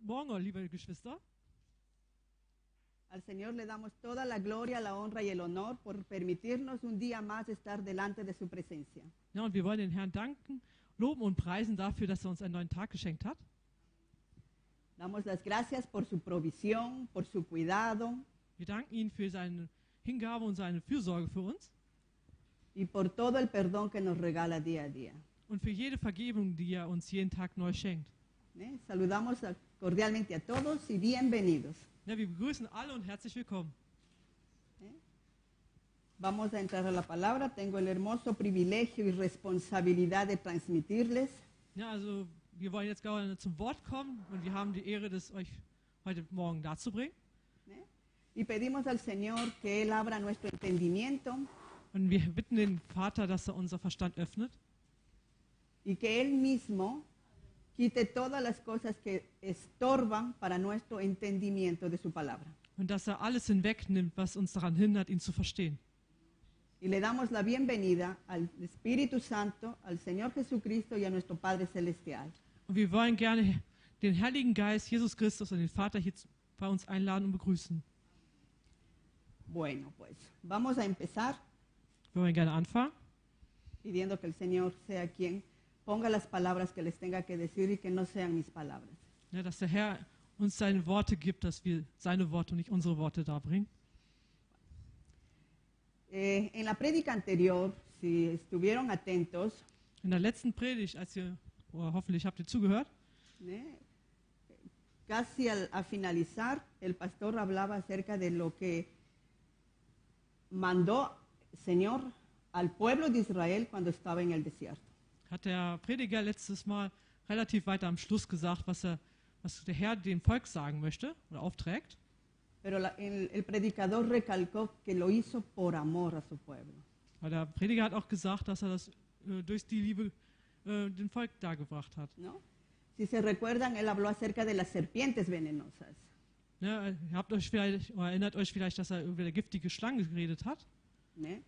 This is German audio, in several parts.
Morgen, liebe Geschwister. Al Señor le damos toda la gloria, la honra y el honor por permitirnos un día más estar delante de su presencia. Ja, und wir wollen den Herrn danken, loben und preisen dafür, dass er uns einen neuen Tag geschenkt hat. Damos las gracias por su provisión, por su cuidado Wir danken ihm für seine Hingabe und seine Fürsorge für uns y por todo el perdón que nos regala día a día. und für jede Vergebung, die er uns jeden Tag neu schenkt. Saludamos cordialmente a todos y bienvenidos. Ja, wir begrüßen alle und herzlich willkommen. Vamos a entrar a la palabra. Tengo el hermoso privilegio y responsabilidad de transmitirles Ja, also wir wollen jetzt gerne zum Wort kommen und wir haben die Ehre, das euch heute Morgen darzubringen. y pedimos al Señor que Él abra nuestro entendimiento Und wir bitten den Vater, dass er unser Verstand öffnet y que Él mismo quite todas las cosas que estorban para nuestro entendimiento de su palabra. und dass er alles hinwegnimmt, was uns daran hindert, ihn zu verstehen. Y le damos la bienvenida al Espíritu Santo, al Señor Jesucristo y a nuestro Padre Celestial. Und wir wollen gerne den Heiligen Geist, Jesus Christus und den Vater hier bei uns einladen und begrüßen. Bueno, pues vamos a empezar Wir wollen gerne anfangen, pidiendo que el Señor sea quien ponga las palabras que les tenga que decir y que no sean mis palabras. ja, dass der Herr uns seine Worte gibt, dass wir seine Worte und nicht unsere Worte darbringen. En la prédica anterior, si estuvieron atentos, In der letzten Predigt, hoffentlich habt ihr zugehört, casi a finalizar, el pastor hablaba acerca de lo que mandó el Señor al pueblo de Israel cuando estaba en el desierto. hat der Prediger letztes Mal relativ weiter am Schluss gesagt, was der Herr dem Volk sagen möchte oder aufträgt. Pero el predicador recalcó que lo hizo por amor a su pueblo. Weil der Prediger hat auch gesagt, dass er das durch die Liebe dem Volk dargebracht hat. ¿No? Si se recuerdan, él habló acerca de las serpientes venenosas. Ja, ihr habt euch vielleicht, oder erinnert euch vielleicht, dass er über die giftige Schlange geredet hat. ¿Eh?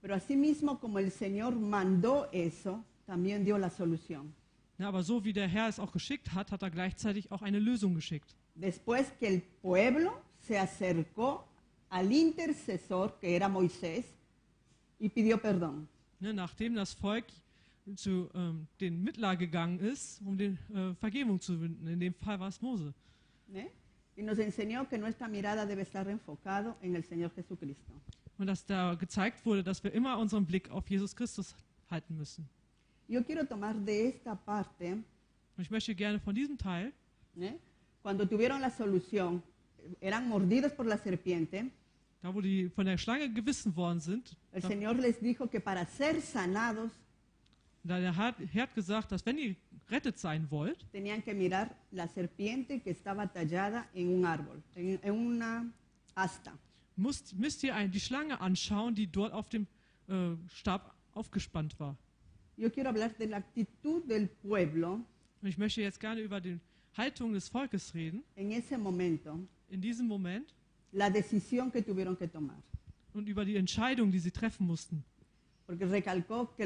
Pero asimismo, como el Señor mandó eso, también dio la solución. Ja, aber so wie der Herr es auch geschickt hat, hat er gleichzeitig auch eine Lösung geschickt. Después que el pueblo se acercó al intercesor, que era Moisés, y pidió perdón. Ne, nachdem das Volk zu den Mittler gegangen ist, um den Vergebung zu finden, in dem Fall war es Mose. ¿Eh? Y nos enseñó que nuestra mirada debe estar enfocado en el Señor Jesucristo. Und dass da gezeigt wurde, dass wir immer unseren Blick auf Jesus Christus halten müssen. Yo quiero tomar de esta parte, Und ich möchte gerne von diesem Teil, cuando tuvieron la solución, eran mordidos por la serpiente, da wo die von der Schlange gebissen worden sind, el Señor les dijo que para ser sanados da der Herr hat gesagt, dass wenn ihr rettet sein wollt, tenían que mirar la serpiente que estaba tallada en un árbol, en una asta. müsst ihr die Schlange anschauen, die dort auf dem Stab aufgespannt war. Yo quiero hablar de la actitud del pueblo Und ich möchte jetzt gerne über die Haltung des Volkes reden, en ese momento, in diesem Moment, la decisión que tuvieron que tomar. und über die Entscheidung, die sie treffen mussten. Porque recalcó que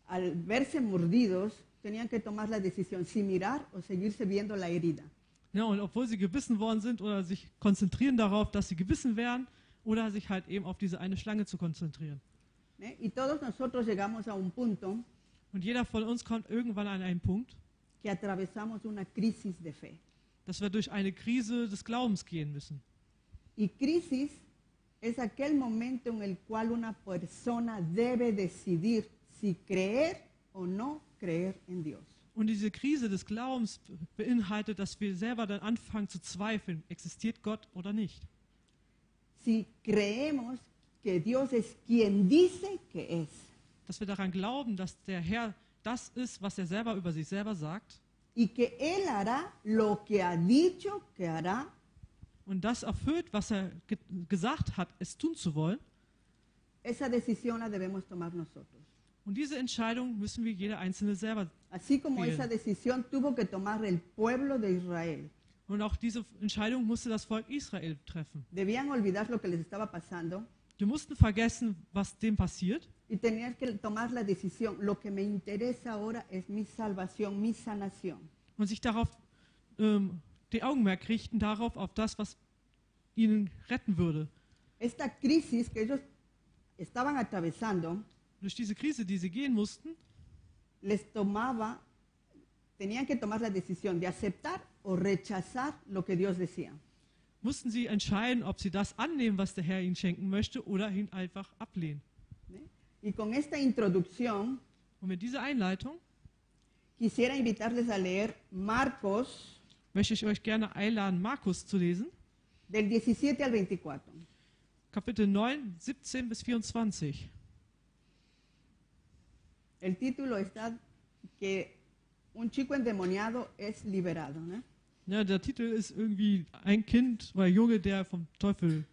al verse mordidos, tenían que tomar la decisión si mirar o seguirse viendo la herida. Ja, und obwohl sie gebissen worden sind oder sich konzentrieren darauf, dass sie gebissen werden, oder sich halt eben auf diese eine Schlange zu konzentrieren. Y todos nosotros llegamos a un punto Und jeder von uns kommt irgendwann an einen Punkt, que atravesamos una crisis de fe. dass wir durch eine Krise des Glaubens gehen müssen. Y crisis es aquel momento en el cual una persona debe decidir si creer o no creer en Dios. Und diese Krise des Glaubens beinhaltet, dass wir selber dann anfangen zu zweifeln, existiert Gott oder nicht. Si creemos que Dios es quien dice que es, Dass wir daran glauben, dass der Herr das ist, was er selber über sich selber sagt, y que Él hará lo que ha dicho que hará, und das erfüllt, was er gesagt hat, es tun zu wollen. esa decisión la debemos tomar nosotros. Und diese Entscheidung müssen wir jeder Einzelne selber. Así como Bien. esa decisión tuvo que tomar el pueblo de Israel. Und auch diese Entscheidung musste das Volk Israel treffen. Debían olvidar lo que les estaba pasando Die mussten vergessen, was dem passiert. y tenían que tomar la decisión. Lo que me interesa ahora es mi salvación, mi sanación. Und sich darauf die Augenmerk richten darauf, auf das, was ihnen retten würde. Esta crisis que ellos estaban atravesando Durch diese Krise, die sie gehen mussten, tenían que tomar la decisión de aceptar o rechazar lo que Dios decía. mussten sie entscheiden, ob sie das annehmen, was der Herr ihnen schenken möchte, oder ihn einfach ablehnen. ¿Sí? Y con esta introducción Und mit dieser Einleitung quisiera invitarles a leer Marcos möchte ich euch gerne einladen, Markus zu lesen, del 17 al 24. Kapitel 9, 17 bis 24. El título está que un chico endemoniado es liberado, ¿no? Ja, der Titel ist irgendwie ein Kind oder Junge, der vom Teufel,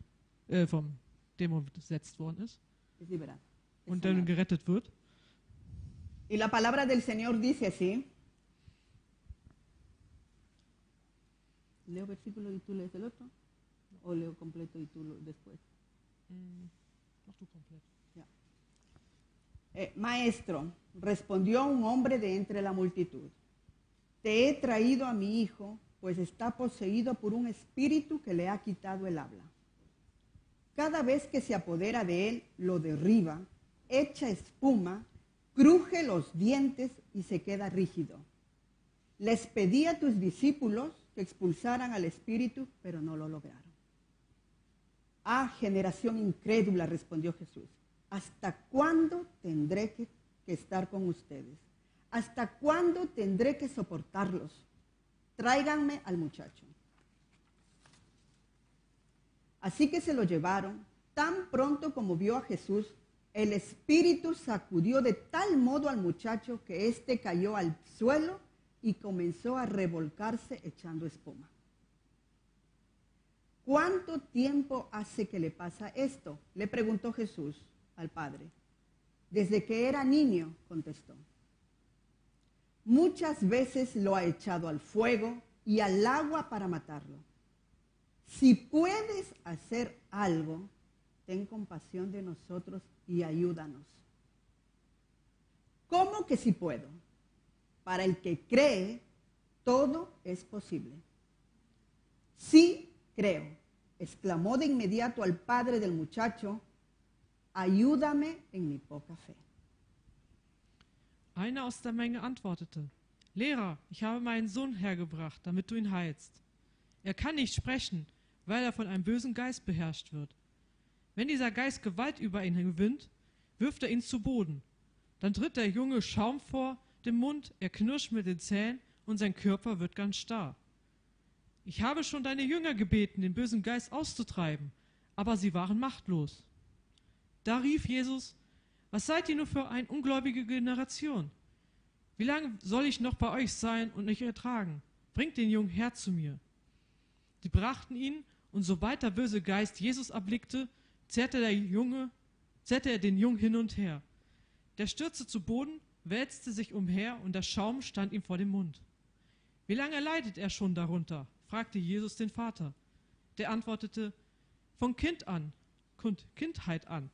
vom Dämon besetzt worden ist Es liberado. Es und dann sanado. gerettet wird. Y la palabra del Señor dice así. ¿Leo versículo y tú lees el otro? ¿O leo completo y tú después? Mach du komplett. Ya. Maestro, respondió un hombre de entre la multitud. Te he traído a mi hijo, pues está poseído por un espíritu que le ha quitado el habla. Cada vez que se apodera de él, lo derriba, echa espuma, cruje los dientes y se queda rígido. Les pedí a tus discípulos que expulsaran al espíritu, pero no lo lograron. Ah, generación incrédula, respondió Jesús. ¿Hasta cuándo tendré que estar con ustedes? ¿Hasta cuándo tendré que soportarlos? Tráiganme al muchacho. Así que se lo llevaron. Tan pronto como vio a Jesús, el espíritu sacudió de tal modo al muchacho que éste cayó al suelo y comenzó a revolcarse echando espuma. ¿Cuánto tiempo hace que le pasa esto?, le preguntó Jesús al padre. Desde que era niño, contestó. Muchas veces lo ha echado al fuego y al agua para matarlo. Si puedes hacer algo, ten compasión de nosotros y ayúdanos. ¿Cómo que si puedo? Para el que cree, todo es posible. Sí, creo, exclamó de inmediato al padre del muchacho, ayúdame en mi poca fe. Einer aus der Menge antwortete, Lehrer, ich habe meinen Sohn hergebracht, damit du ihn heilst. Er kann nicht sprechen, weil er von einem bösen Geist beherrscht wird. Wenn dieser Geist Gewalt über ihn gewinnt, wirft er ihn zu Boden. Dann tritt der Junge Schaum vor dem Mund, er knirscht mit den Zähnen und sein Körper wird ganz starr. Ich habe schon deine Jünger gebeten, den bösen Geist auszutreiben, aber sie waren machtlos. Da rief Jesus, was seid ihr nur für eine ungläubige Generation? Wie lange soll ich noch bei euch sein und euch ertragen? Bringt den Jungen her zu mir. Sie brachten ihn, und sobald der böse Geist Jesus erblickte, zerrte er den Jungen hin und her. Der stürzte zu Boden, wälzte sich umher und der Schaum stand ihm vor dem Mund. Wie lange leidet er schon darunter? Fragte Jesus den Vater. Der antwortete, von Kindheit an.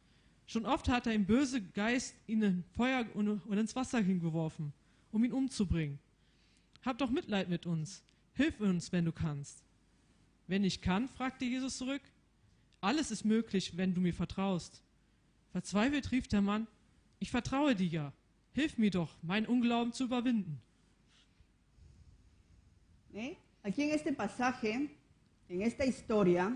Schon oft hat ein böser Geist ihn in Feuer und ins Wasser hingeworfen, um ihn umzubringen. Hab doch Mitleid mit uns. Hilf uns, wenn du kannst. Wenn ich kann, fragte Jesus zurück. Alles ist möglich, wenn du mir vertraust. Verzweifelt rief der Mann, ich vertraue dir ja. Hilf mir doch, meinen Unglauben zu überwinden. Aquí en este pasaje, en esta historia,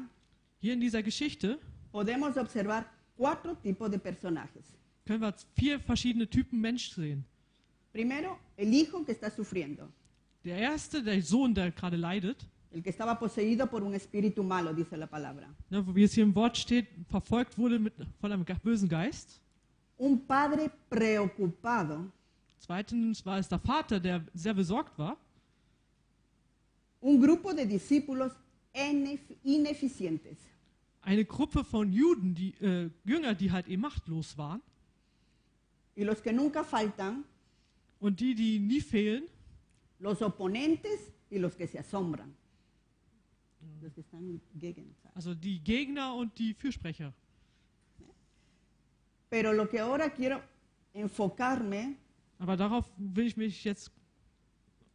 Hier in dieser Geschichte podemos observar 4 tipos de personajes. können wir 4 verschiedene Typen Mensch sehen. Primero, el hijo que está sufriendo, Der erste, der Sohn, der gerade leidet, el que estaba poseído por un espíritu malo, dice la palabra. wie es hier im Wort steht, verfolgt wurde von einem bösen Geist. Un padre preocupado, Zweitens war es der Vater, der sehr besorgt war. un grupo de discípulos ineficientes, Eine Gruppe von Juden, Jünger, die halt eben machtlos waren. y los que nunca faltan, Und die nie fehlen, los oponentes y los que se asombran. Los que están gegen. also die Gegner und die Fürsprecher. Pero lo que ahora quiero enfocarme Aber darauf will ich mich jetzt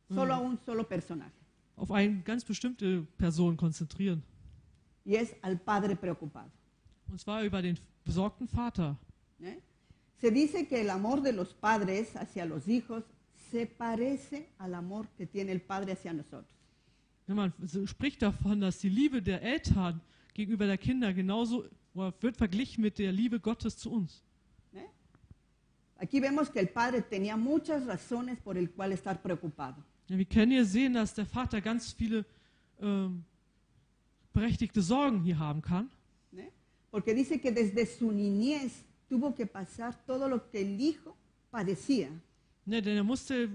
solo a un solo personaje. auf eine ganz bestimmte Person konzentrieren. y es al padre preocupado. Und zwar über den besorgten Vater. ¿Eh? Se dice que el amor de los padres hacia los hijos se parece al amor que tiene el padre hacia nosotros. Ja, man spricht davon, dass die Liebe der Eltern gegenüber der Kinder genauso oder wird verglichen mit der Liebe Gottes zu uns. ¿Eh? Aquí vemos que el padre tenía muchas razones por el cual estar preocupado. Ja, wir können hier sehen, dass der Vater ganz viele berechtigte Sorgen hier haben kann. ¿Eh? Porque dice que desde su niñez tuvo que pasar todo lo que el hijo padecía. Ne, denn er musste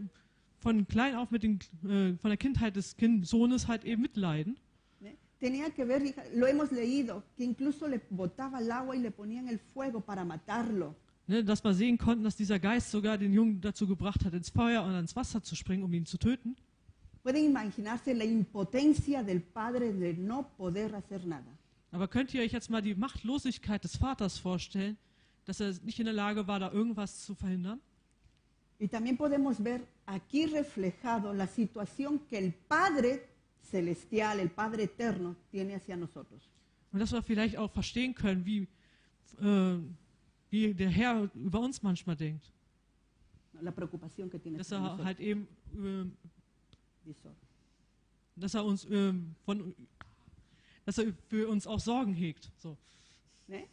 von klein auf von der Kindheit des Sohnes halt eben mitleiden. ¿Eh? Tenía que ver, lo hemos leído, que incluso le botaba al agua y le ponían el fuego para matarlo. Ne, dass wir sehen konnten, dass dieser Geist sogar den Jungen dazu gebracht hat, ins Feuer und ins Wasser zu springen, um ihn zu töten. Pueden imaginarse la impotencia del padre de no poder hacer nada. Aber könnt ihr euch jetzt mal die Machtlosigkeit des Vaters vorstellen, dass er nicht in der Lage war, da irgendwas zu verhindern? Y también podemos ver aquí reflejado la situación que el Padre Celestial, el Padre Eterno, tiene hacia nosotros. Und dass wir vielleicht auch verstehen können, wie der Herr über uns manchmal denkt. La preocupación que tiene Dass hacia er nosotros. halt eben, Dice, dass er uns dass er für uns auch Sorgen hegt. So. ¿eh?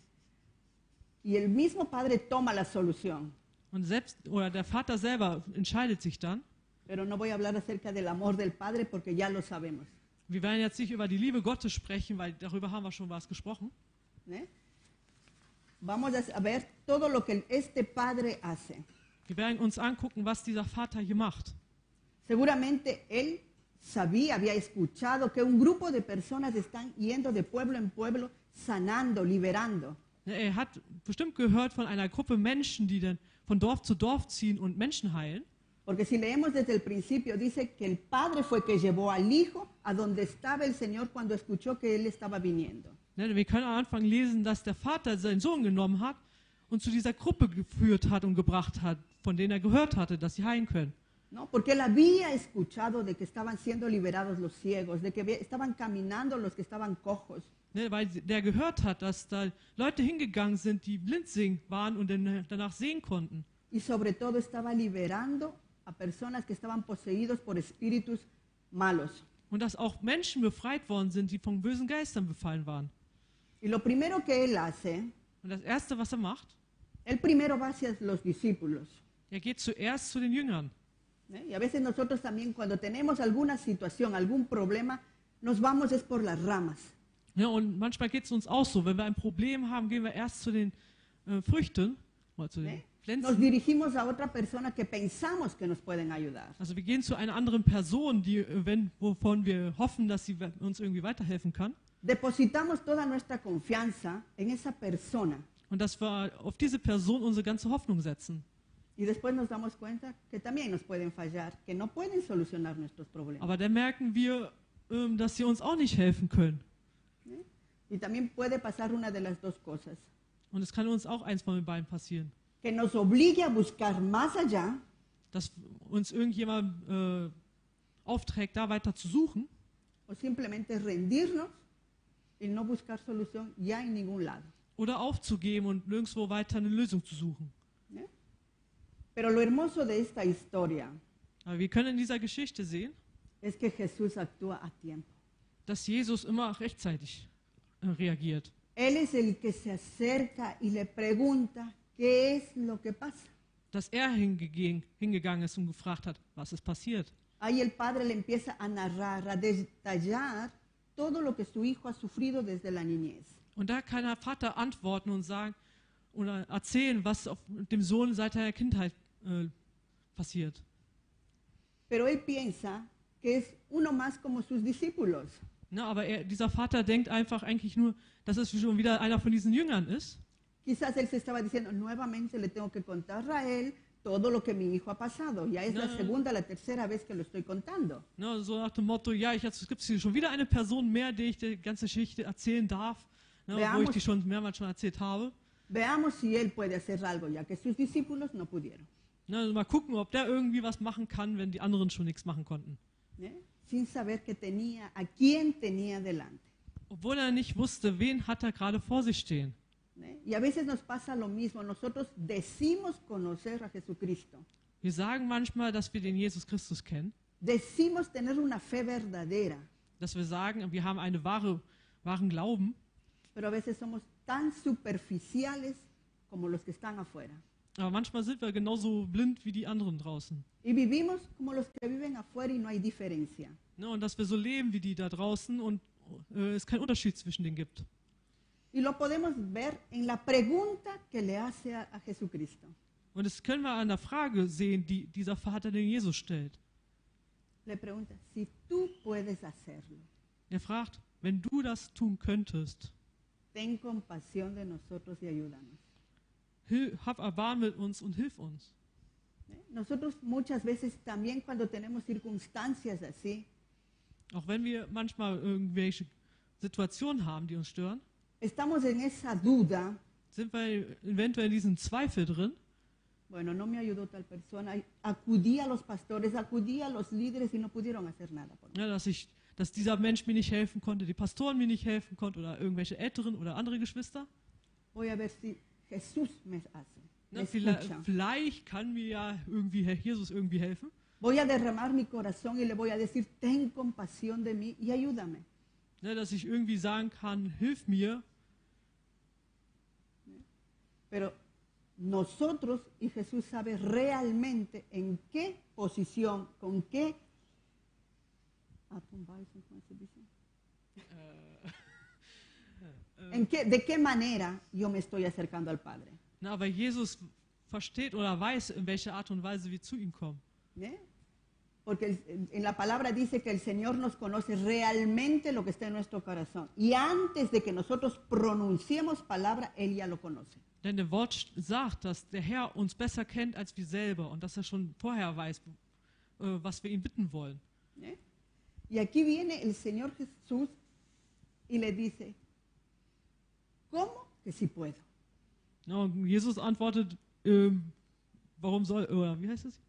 Y el mismo Padre toma la solución. Und der Vater selber entscheidet sich dann. Pero no voy a hablar acerca del amor del Padre porque ya lo sabemos. Wir werden jetzt nicht über die Liebe Gottes sprechen, weil darüber haben wir schon was gesprochen. ¿Eh? Vamos a ver todo lo que este Padre hace. Wir werden uns angucken, was dieser Vater hier macht. Seguramente él sabía, había escuchado que un grupo de personas están yendo de pueblo en pueblo, sanando, liberando. Er hat bestimmt gehört von einer Gruppe Menschen, die dann von Dorf zu Dorf ziehen und Menschen heilen. Porque si leemos desde el principio, dice que el Padre fue que llevó al Hijo a donde estaba el Señor cuando escuchó que Él estaba viniendo. Wir können am Anfang lesen, dass der Vater seinen Sohn genommen hat und zu dieser Gruppe geführt hat und gebracht hat, von denen er gehört hatte, dass sie heilen können. ¿No? Porque Él había escuchado de que estaban siendo liberados los ciegos, de que estaban caminando los que estaban cojos. Weil der gehört hat, dass da Leute hingegangen sind, die blind waren und danach sehen konnten. Y sobre todo estaba liberando a personas que estaban poseídos por espíritus malos. Und dass auch Menschen befreit worden sind, die von bösen Geistern befallen waren. Y lo primero que Él hace, Und das Erste, was er macht, Él primero va hacia los discípulos. er geht zuerst zu den Jüngern. ¿Eh? Y a veces nosotros también cuando tenemos alguna situación, algún problema, nos vamos es por las ramas. Ja, und manchmal geht es uns auch so, wenn wir ein Problem haben, gehen wir erst zu den Früchten oder zu den Nos Pflanzen. dirigimos a otra persona que pensamos que nos pueden ayudar. Also wir gehen zu einer anderen Person, wovon wir hoffen, dass sie uns irgendwie weiterhelfen kann. Depositamos toda nuestra confianza en esa persona Und dass wir auf diese Person unsere ganze Hoffnung setzen. y después nos damos cuenta que también nos pueden fallar, que no pueden solucionar nuestros problemas. Aber dann merken wir, dass sie uns auch nicht helfen können. ¿Eh? Y también puede pasar una de las dos cosas, Und es kann uns auch eins von den beiden passieren. que nos obligue a buscar más allá Dass uns irgendjemand aufträgt, da weiter zu suchen. o simplemente rendirnos y no buscar solución ya en ningún lado. Oder aufzugeben und nirgendwo weiter eine Lösung zu suchen. ¿Eh? Pero lo hermoso de esta historia Aber wir können in dieser Geschichte sehen, es que Jesús actúa a tiempo. dass Jesus immer rechtzeitig reagiert. Él es el que se acerca y le pregunta qué es lo que pasa. Dass er hingegangen ist und gefragt hat, was ist passiert. Ahí el padre le empieza a narrar, a detallar todo lo que su hijo ha sufrido desde la niñez. Und da kann der Vater antworten und sagen oder erzählen, was auf dem Sohn seit der Kindheit passiert. Pero él piensa que es uno más como sus discípulos. Na, aber dieser Vater denkt einfach eigentlich nur, dass es schon wieder einer von diesen Jüngern ist. Quizás él se estaba diciendo, nuevamente le tengo que contar a él todo lo que mi hijo ha pasado. Ya es la segunda, la tercera vez que lo estoy contando. Na, so nach dem Motto, ja, jetzt gibt es hier schon wieder eine Person mehr, der ich die ganze Geschichte erzählen darf, obwohl ich die schon mehrmals erzählt habe. Veamos si él puede hacer algo, ya que sus discípulos no pudieron. Na, also mal gucken, ob der irgendwie was machen kann, wenn die anderen schon nichts machen konnten. ¿Eh? sin saber a quién tenía delante. obwohl er nicht wusste, wen hat er gerade vor sich stehen. ¿Eh? Y a veces nos pasa lo mismo. Nosotros decimos conocer a Jesucristo. Wir sagen manchmal, dass wir den Jesus Christus kennen, Decimos tener una fe verdadera. dass wir sagen, wir haben einen wahren Glauben, Pero a veces somos tan superficiales como los que están afuera. aber manchmal sind wir genauso blind wie die anderen draußen. Y vivimos como los que viven afuera y no hay diferencia. Ne, und dass wir so leben wie die da draußen und es keinen Unterschied zwischen denen gibt. Y lo podemos ver en la pregunta que le hace a Jesucristo. Und das können wir an der Frage sehen, die dieser Vater den Jesus stellt. Le pregunta, si tú puedes hacerlo, Er fragt, wenn du das tun könntest, ten compasión de nosotros y ayúdanos. hab Erbarmen mit uns und hilf uns. ¿Eh? Nosotros muchas veces también cuando tenemos circunstancias así, Auch wenn wir manchmal irgendwelche Situationen haben, die uns stören, estamos en esa duda, sind wir eventuell in diesem Zweifel drin. bueno, no me ayudó tal persona, acudí a los pastores, acudí a los líderes y no pudieron hacer nada por mí. Ja, dass dieser Mensch mir nicht helfen konnte, die Pastoren mir nicht helfen konnten oder irgendwelche Älteren oder andere Geschwister. Voy a ver si Jesús me hace, me Na, escucha. vielleicht kann mir ja irgendwie Herr Jesus irgendwie helfen. Voy a derramar mi corazón y le voy a decir, ten compasión de mí y ayúdame. Ne, dass ich irgendwie sagen kann, hilf mir. Pero nosotros y Jesús sabe realmente en qué posición, con qué... ¿De qué manera yo me estoy acercando al Padre? Na, aber Jesus versteht oder weiß, in welcher Art und Weise wir zu ihm kommen. ¿Eh? Porque en la palabra dice que el Señor nos conoce realmente lo que está en nuestro corazón. Y antes de que nosotros pronunciemos palabra, Él ya lo conoce. Denn der Wort sagt, dass der Herr uns besser kennt als wir selber und dass er schon vorher weiß, was wir ihn bitten wollen. ¿Eh? Y aquí viene el Señor Jesús y le dice, ¿cómo que sí puedo? Ja, und Jesus antwortet, warum soll, oder wie heißt das?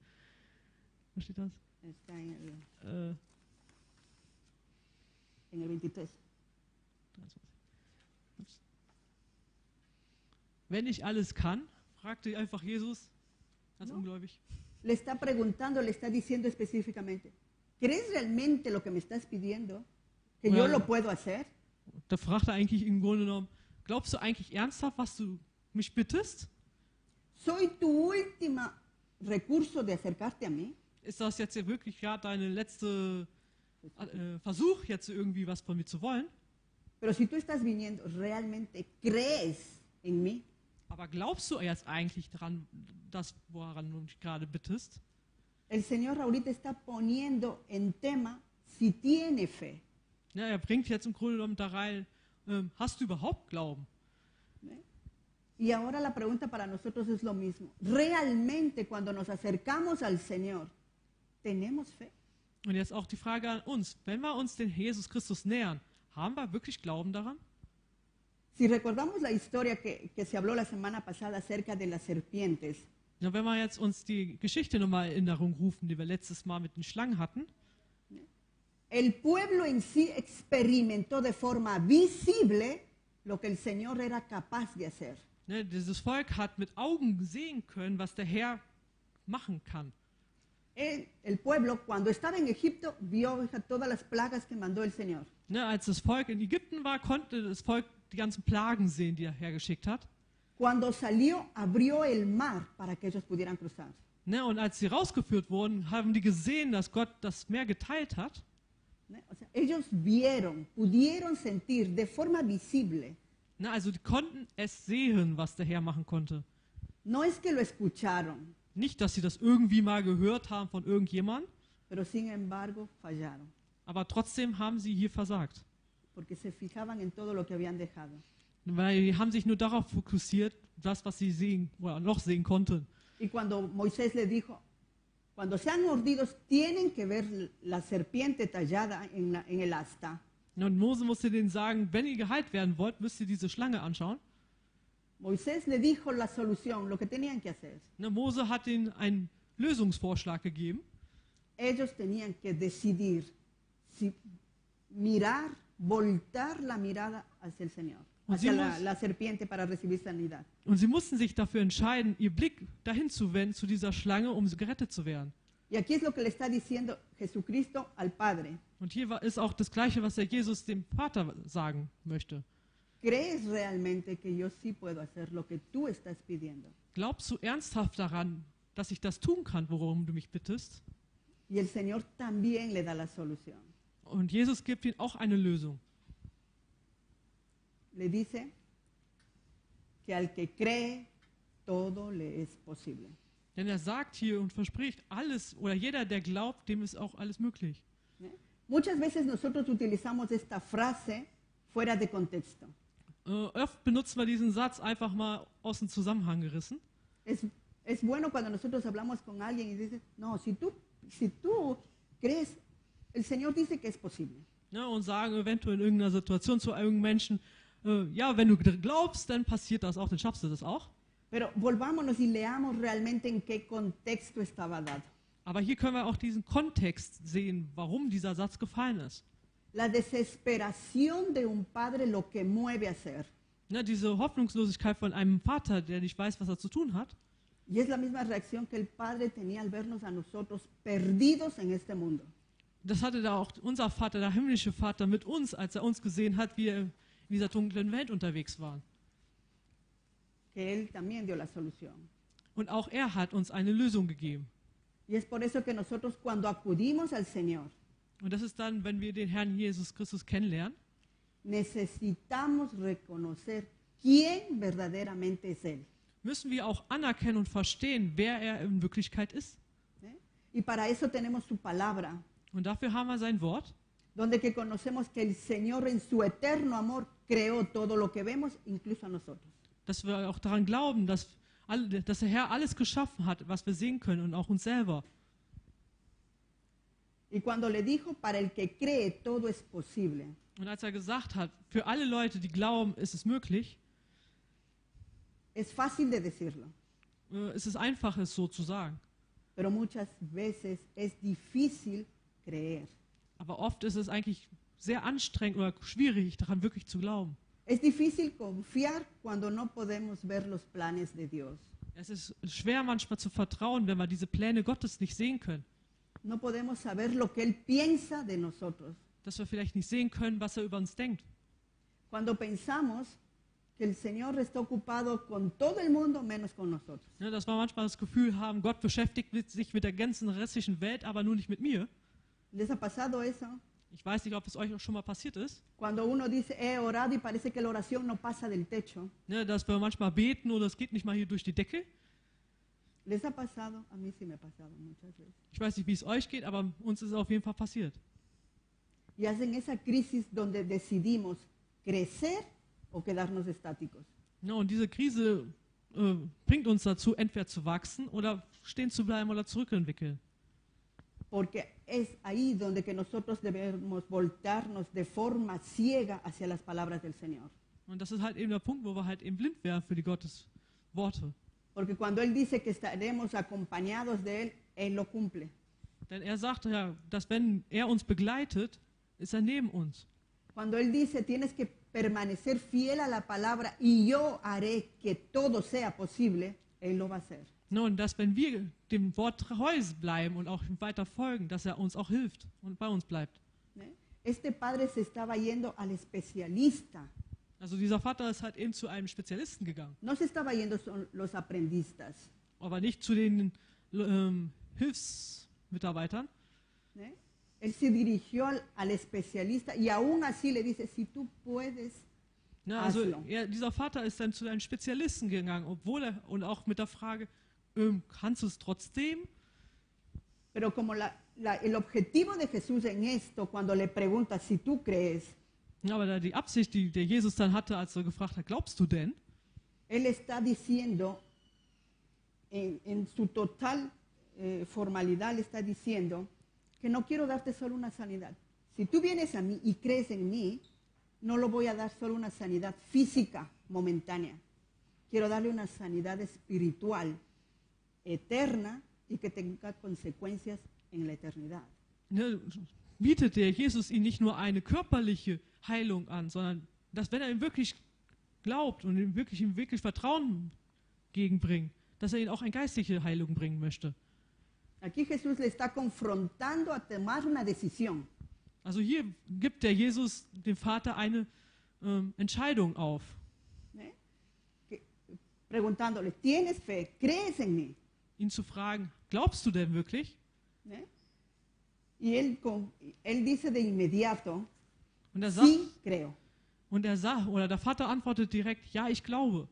Wo steht das? Está en el 23. 23. Ups. Wenn ich alles kann, fragte einfach Jesus, ganz No. ungläubig. Le está preguntando, le está diciendo específicamente, ¿crees realmente lo que me estás pidiendo? ¿Que yo Bueno. lo puedo hacer? Da fragt er eigentlich im Grunde genommen, glaubst du eigentlich ernsthaft, was du mich bittest? ¿Soy tu último recurso de acercarte a mí? Ist das jetzt ja wirklich gerade deine letzte Versuch, jetzt irgendwie was von mir zu wollen? Pero si tú estás viniendo, ¿realmente crees en mí? Aber glaubst du jetzt eigentlich dran, das, woran du mich gerade bittest? El Señor ahorita está poniendo en tema si tiene fe. Ja, er bringt jetzt im Grunde genommen da rein, hast du überhaupt Glauben? ¿Eh? Y ahora la pregunta para nosotros es lo mismo. ¿Realmente cuando nos acercamos al Señor, tenemos fe? Und jetzt auch die Frage an uns, wenn wir uns den Jesus Christus nähern, haben wir wirklich Glauben daran? Si recordamos la historia que se habló la semana pasada acerca de las serpientes, Ja, wenn wir jetzt uns die Geschichte nochmal in Erinnerung rufen, die wir letztes Mal mit den Schlangen hatten, el pueblo en sí experimentó de forma visible lo que el Señor era capaz de hacer. ne, dieses Volk hat mit Augen sehen können, was der Herr machen kann. El pueblo, cuando estaba en Egipto, vio todas las plagas que mandó el Señor. Ne, als das Volk in Ägypten war, konnte das Volk die ganzen Plagen sehen, die der Herr geschickt hat. Cuando salió, abrió el mar para que ellos pudieran cruzar. Ne, und als sie rausgeführt wurden, haben die gesehen, dass Gott das Meer geteilt hat. ¿No? O sea, ellos vieron, pudieron sentir de forma visible. Ne, also die konnten es sehen, was der Herr machen konnte. No es que lo escucharon, Nicht, dass sie das irgendwie mal gehört haben von irgendjemandem, pero sin embargo fallaron, aber trotzdem haben sie hier versagt. porque se fijaban en todo lo que habían dejado. Weil die haben sich nur darauf fokussiert, das, was sie sehen oder noch sehen konnten. Y cuando Moisés le dijo, cuando sean mordidos, tienen que ver la serpiente tallada en el asta. Und Mose musste denen sagen, wenn ihr geheilt werden wollt, müsst ihr diese Schlange anschauen. Moisés le dijo la solución, lo que tenían que hacer. Ne, Mose hat ihnen einen Lösungsvorschlag gegeben. Ellos tenían que decidir mirar, voltar la mirada hacia el Señor, Und hacia sie la serpiente para recibir sanidad. Und sie mussten sich dafür entscheiden, ihr Blick dahin zu wenden, zu dieser Schlange, um gerettet zu werden. Y aquí es lo que le está diciendo Jesucristo al Padre. Und hier ist auch das Gleiche, was der Jesus dem Vater sagen möchte. ¿Crees realmente que yo sí puedo hacer lo que tú estás pidiendo? Glaubst du ernsthaft daran, dass ich das tun kann, worum du mich bittest? Y el Señor también le da la solución. Und Jesus gibt ihnen auch eine Lösung. Le dice que al que cree, todo le es posible. Denn er sagt hier und verspricht, alles oder jeder, der glaubt, dem ist auch alles möglich. ¿Eh? Muchas veces nosotros utilizamos esta frase fuera de contexto. Oft benutzen wir diesen Satz einfach mal aus dem Zusammenhang gerissen. Es bueno cuando nosotros hablamos con alguien y dices, no, si tú crees, el Señor dice que es posible. Ja, und sagen eventuell in irgendeiner Situation zu irgendeinem Menschen, ja, wenn du glaubst, dann passiert das auch, dann schaffst du das auch. Pero volvámonos y leamos realmente en qué contexto estaba dado. Aber hier können wir auch diesen Kontext sehen, warum dieser Satz gefallen ist. La desesperación de un padre lo que mueve a hacer. Ne, diese Hoffnungslosigkeit von einem Vater, der nicht weiß, was er zu tun hat. Y es la misma reacción que el Padre tenía al vernos a nosotros perdidos en este mundo. Das hatte da auch unser Vater, der himmlische Vater, mit uns, als er uns gesehen hat, wie wir in dieser dunklen Welt unterwegs waren. Que Él también dio la solución. Und auch er hat uns eine Lösung gegeben. Y es por eso que nosotros cuando acudimos al Señor, Und das ist dann, wenn wir den Herrn Jesus Christus kennenlernen, necesitamos reconocer quién verdaderamente es Él. müssen wir auch anerkennen und verstehen, wer er in Wirklichkeit ist. ¿Eh? Y para eso tenemos su palabra, Und dafür haben wir sein Wort, donde que conocemos que el Señor en su eterno amor creó todo lo que vemos, incluso a nosotros. dass wir auch daran glauben, dass der Herr alles geschaffen hat, was wir sehen können und auch uns selber. Y cuando le dijo, para el que cree todo es posible, Und als er gesagt hat, für alle Leute, die glauben, ist es möglich, es fácil de decirlo, ist es einfach, es so zu sagen. pero muchas veces es difícil creer. Aber oft ist es eigentlich sehr anstrengend oder schwierig, daran wirklich zu glauben. Es difícil confiar cuando no podemos ver los planes de Dios. Es ist schwer manchmal zu vertrauen, wenn wir diese Pläne Gottes nicht sehen können. No podemos saber lo que Él piensa de nosotros. Dass wir vielleicht nicht sehen können, was er über uns denkt. Cuando pensamos que el Señor está ocupado con todo el mundo menos con nosotros. Ja, dass wir manchmal das Gefühl haben, Gott beschäftigt sich mit der ganzen restlichen Welt, aber nur nicht mit mir. ¿Les ha pasado eso? Ich weiß nicht, ob es euch auch schon mal passiert ist. Cuando uno dice, he orado y parece que la oración no pasa del techo. Ne, dass wir manchmal beten oder es geht nicht mal hier durch die Decke. ¿Les ha pasado? A mí sí me ha pasado muchas veces. Ich weiß nicht, wie es euch geht, aber uns ist es auf jeden Fall passiert. Y hacen esa crisis donde decidimos crecer o quedarnos estáticos. Ja, und diese Krise bringt uns dazu, entweder zu wachsen oder stehen zu bleiben oder zurückentwickeln. Porque es ahí donde que nosotros debemos voltarnos de forma ciega hacia las palabras del Señor. Und das ist halt eben der Punkt, wo wir halt eben blind werden für die Gottes Worte. Porque cuando Él dice que estaremos acompañados de Él, Él lo cumple. Denn er sagt ja, dass wenn er uns begleitet, ist er neben uns. Cuando Él dice, tienes que permanecer fiel a la palabra y yo haré que todo sea posible, Él lo va a hacer. No, und dass wenn wir dem Wort treu bleiben und auch weiter folgen, dass er uns auch hilft und bei uns bleibt. Este padre se estaba yendo al especialista. Also dieser Vater ist halt eben zu einem Spezialisten gegangen, No se estaba yendo a los aprendistas. aber nicht zu den Hilfsmitarbeitern. ¿Eh? Él se dirigió al especialista y aún así le dice, si tú puedes, Ja, also hazlo. dieser Vater ist dann zu einem Spezialisten gegangen, obwohl er und auch mit der Frage, kannst du es trotzdem? Pero como el objetivo de Jesús en esto, cuando le pregunta si tú crees, Ja, aber die Absicht, die der Jesus dann hatte, als er gefragt hat, glaubst du denn? Él está diciendo, en su total formalidad, le está diciendo que no quiero darte solo una sanidad. Si tú vienes a mí y crees en mí, no lo voy a dar solo una sanidad física momentánea. Quiero darle una sanidad espiritual, eterna y que tenga consecuencias en la eternidad. Ne, bietet der Jesus ihm nicht nur eine körperliche Heilung an, sondern dass, wenn er ihm wirklich glaubt und ihm wirklich Vertrauen gegenbringt, dass er ihm auch eine geistliche Heilung bringen möchte. Aquí Jesús le está confrontando a tomar una decisión. Also hier gibt der Jesus dem Vater eine Entscheidung auf. ¿Eh? Preguntándole, ¿tienes fe? ¿Crees en mí? Ihn zu fragen, glaubst du denn wirklich? ¿Eh? Y él dice de inmediato, Und er sagt, sí creo. oder der Vater antwortet direkt, ja, ich glaube.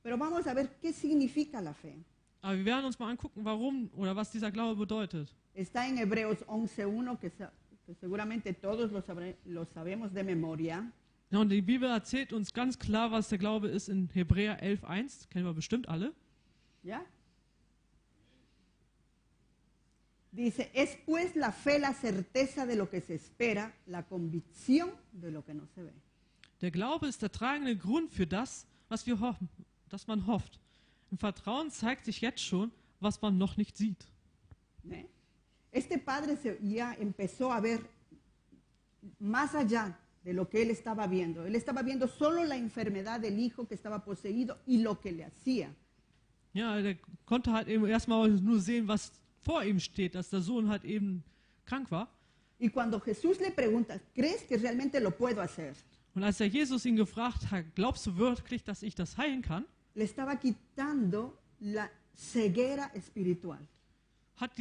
Pero vamos a ver qué significa la fe. Aber wir werden uns mal angucken, warum oder was dieser Glaube bedeutet. Está en Hebreos 11:1, que seguramente todos lo sabemos de memoria. Ja, und die Bibel erzählt uns ganz klar, was der Glaube ist in Hebräer 11,1. Kennen wir bestimmt alle. ¿Ya? Dice, es pues la fe la certeza de lo que se espera, la convicción de lo que no se ve. Der Glaube ist der tragende Grund für das, was wir hoffen, dass man hofft. Im Vertrauen zeigt sich jetzt schon, was man noch nicht sieht. ¿Eh? Este padre ya empezó a ver más allá de lo que él estaba viendo. Él estaba viendo solo la enfermedad del hijo que estaba poseído y lo que le hacía. Ja, der konnte halt eben erstmal nur sehen, was vor ihm steht, dass der Sohn halt eben krank war. Y cuando Jesús le pregunta, ¿crees que realmente lo puedo hacer? Und als der Jesus ihn gefragt hat, glaubst du wirklich, dass ich das heilen kann? Le estaba quitando la ceguera espiritual. Hat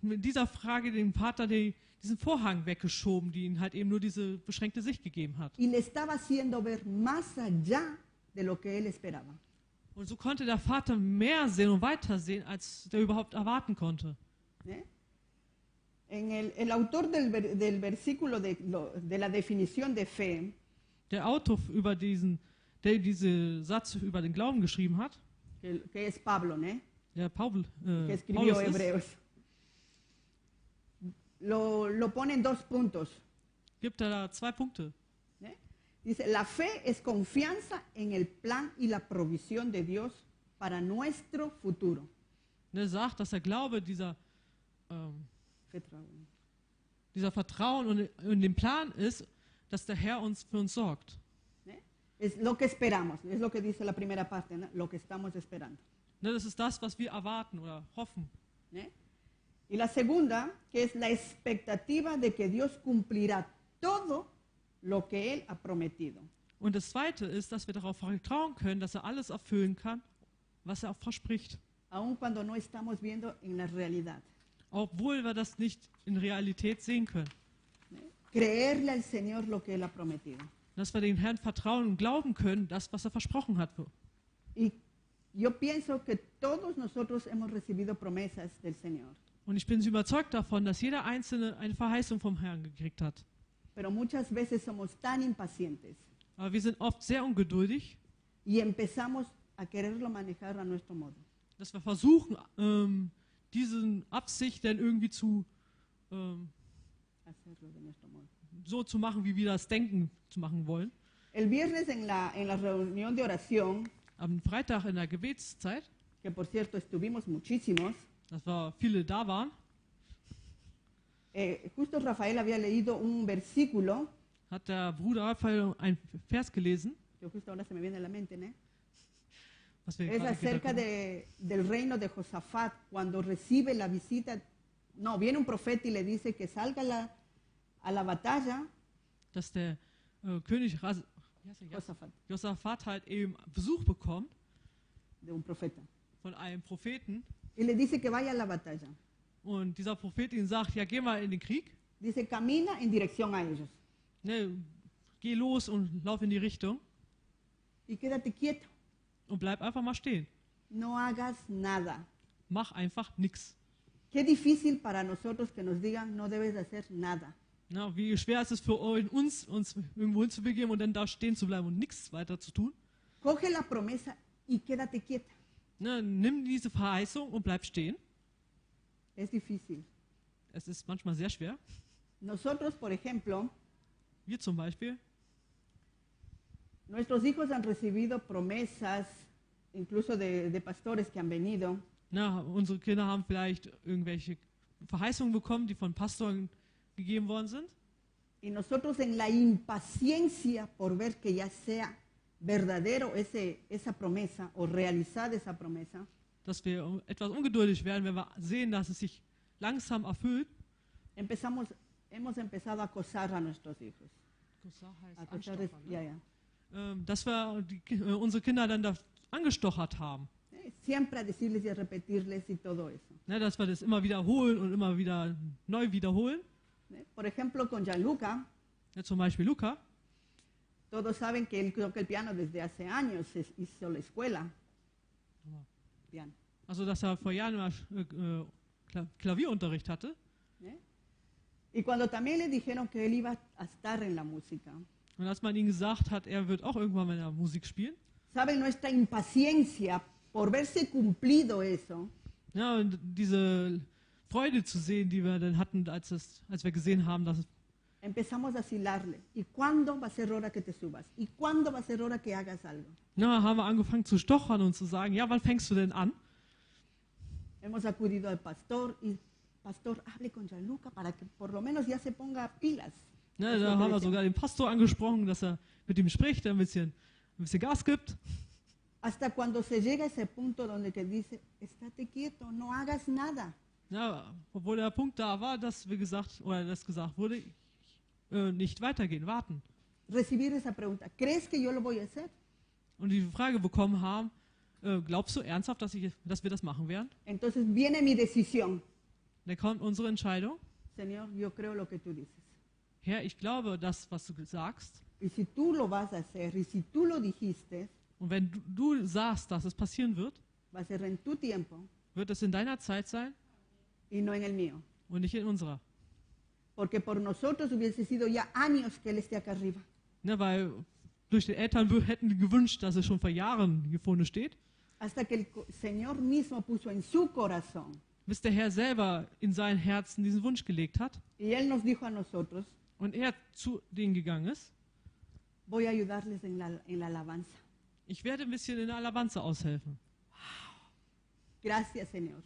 mit dieser Frage dem Vater diesen Vorhang weggeschoben, die ihm halt eben nur diese beschränkte Sicht gegeben hat. Y le estaba haciendo ver más allá de lo que él esperaba. Und so konnte der Vater mehr sehen und weiter sehen, als der überhaupt erwarten konnte. ¿Eh? El autor del versículo de la definición de fe, Der Autor der diesen Satz über den Glauben geschrieben hat, que es Pablo, ¿eh? der Que escribió Paulus ist, Hebreos, lo pone en 2 puntos. gibt er da 2 Punkte. ¿Eh? Dice, la fe es confianza en el plan y la provisión de Dios para nuestro futuro. Und er sagt, dass der Glaube dieser Vertrauen und in dem Plan ist, dass der Herr für uns sorgt. ¿Eh? Es lo que esperamos, es lo que dice la primera parte, ¿no? Lo que estamos esperando. Ne, das ist das, was wir erwarten oder hoffen. ¿Eh? Y la segunda, que es la expectativa de que Dios cumplirá todo lo que Él ha prometido. Und das Zweite ist, dass wir darauf vertrauen können, dass er alles erfüllen kann, was er auch verspricht. Aun cuando no estamos viendo en la realidad. Obwohl wir das nicht in Realität sehen können. ¿Eh? Creerle al Señor lo que Él ha prometido. Dass wir dem Herrn vertrauen und glauben können, das, was er versprochen hat. Y yo pienso que todos nosotros hemos recibido promesas del Señor. Und ich bin überzeugt davon, dass jeder Einzelne eine Verheißung vom Herrn gekriegt hat. Pero muchas veces somos tan impacientes Aber wir sind oft sehr ungeduldig, y empezamos a quererlo manejar a nuestro modo. dass wir versuchen, diese Absicht dann irgendwie Hacerlo de nuestro modo. so zu machen, wie wir das denken zu machen wollen. El viernes en la reunión de oración, Am Freitag in der Gebetszeit, que por cierto estuvimos muchísimos, dass wir viele da waren, justo Rafael había leído un versículo, hat der Bruder Raphael einen Vers gelesen, que justo ahora se me viene a la mente, ¿no? was wir Es gerade acerca gesagt haben. del reino de Josafat, cuando recibe la visita, no, viene un profeta y le dice que salga a la batalla, Dass der König Josaphat halt eben Besuch bekommt de un profeta, von einem Propheten y le dice que vaya a la batalla. und dieser Prophet ihm sagt, ja, geh mal in den Krieg, Dice, camina en dirección a ellos ne, geh los und lauf in die Richtung y quédate quieto, und bleib einfach mal stehen. no hagas nada. Mach einfach nichts. Qué difícil para nosotros que nos digan, no debes de hacer nada. Na, wie schwer ist es für uns irgendwo hinzubegeben und dann da stehen zu bleiben und nichts weiter zu tun? Coge la promesa y quédate quieta. Ne, nimm diese Verheißung und bleib stehen. Es difícil. Es ist manchmal sehr schwer. Nosotros, por ejemplo, Wir zum Beispiel, nuestros hijos han recibido promesas, incluso de pastores que han venido, na, unsere Kinder haben vielleicht irgendwelche Verheißungen bekommen, die von Pastoren gegeben worden sind. Y nosotros en la impaciencia por ver que ya sea verdadero esa promesa o realizada esa promesa, Dass wir etwas ungeduldig werden, wenn wir sehen, dass es sich langsam erfüllt. hemos empezado a acosar a nuestros hijos. Acosar, ya, ya. Dass wir unsere Kinder dann da angestochert haben. Siempre a decirles y a repetirles y todo eso. Ne, dass wir das immer wiederholen und immer wieder neu wiederholen. Por ejemplo, con Gianluca, Ja, zum Beispiel Luca. todos saben que él toca el piano desde hace años, hizo la escuela. Piano. Also, dass er vor Jahren mal, Klavierunterricht hatte. Y cuando también le dijeron que él iba a estar en la música, Und als man ihm gesagt hat, er wird auch irgendwann mal in der Musik spielen. ¿saben nuestra impaciencia por verse cumplido eso? Ja, und diese Freude zu sehen, die wir dann hatten, als wir gesehen haben, dass es Empezamos a asilarle. ¿Y cuándo va a ser hora que te subas? ¿Y cuándo va a ser hora que hagas algo? na, haben wir angefangen zu stochern und zu sagen, ja, wann fängst du denn an? Hemos acudido al pastor y, pastor, hable con Gianluca para que por lo menos ya se ponga pilas. Ne, Es da lo que haben wir decían. sogar den Pastor angesprochen, dass er mit ihm spricht, der ein bisschen Gas gibt. Hasta cuando se llega a ese punto donde que dice, estate quieto, no hagas nada. Ja, obwohl der Punkt da war, dass wir gesagt, oder dass gesagt wurde, nicht weitergehen, warten. Recibir esa pregunta, ¿crees que yo lo voy a hacer? Und die Frage bekommen haben, glaubst du ernsthaft, dass wir das machen werden? Entonces viene mi decisión. Dann kommt unsere Entscheidung. Señor, yo creo lo que tú dices. Herr, ich glaube das, was du sagst. Y si tú lo vas a hacer, y si tú lo dijiste, Und wenn du sagst, dass es passieren wird, va a ser en tu tiempo wird es in deiner Zeit sein y no en el mío. und nicht in unserer. Porque por nosotros hubiese sido ya años que Él esté acá arriba. Ne, weil durch die Eltern hätten die gewünscht, dass es schon vor Jahren hier vorne steht. Hasta que el Señor mismo puso en su corazón. Bis der Herr selber in sein Herzen diesen Wunsch gelegt hat Y Él nos dijo a nosotros, und er zu denen gegangen ist. voy a ayudarles en la alabanza. Ich werde ein bisschen in der Alabanza aushelfen. Gracias, Señor.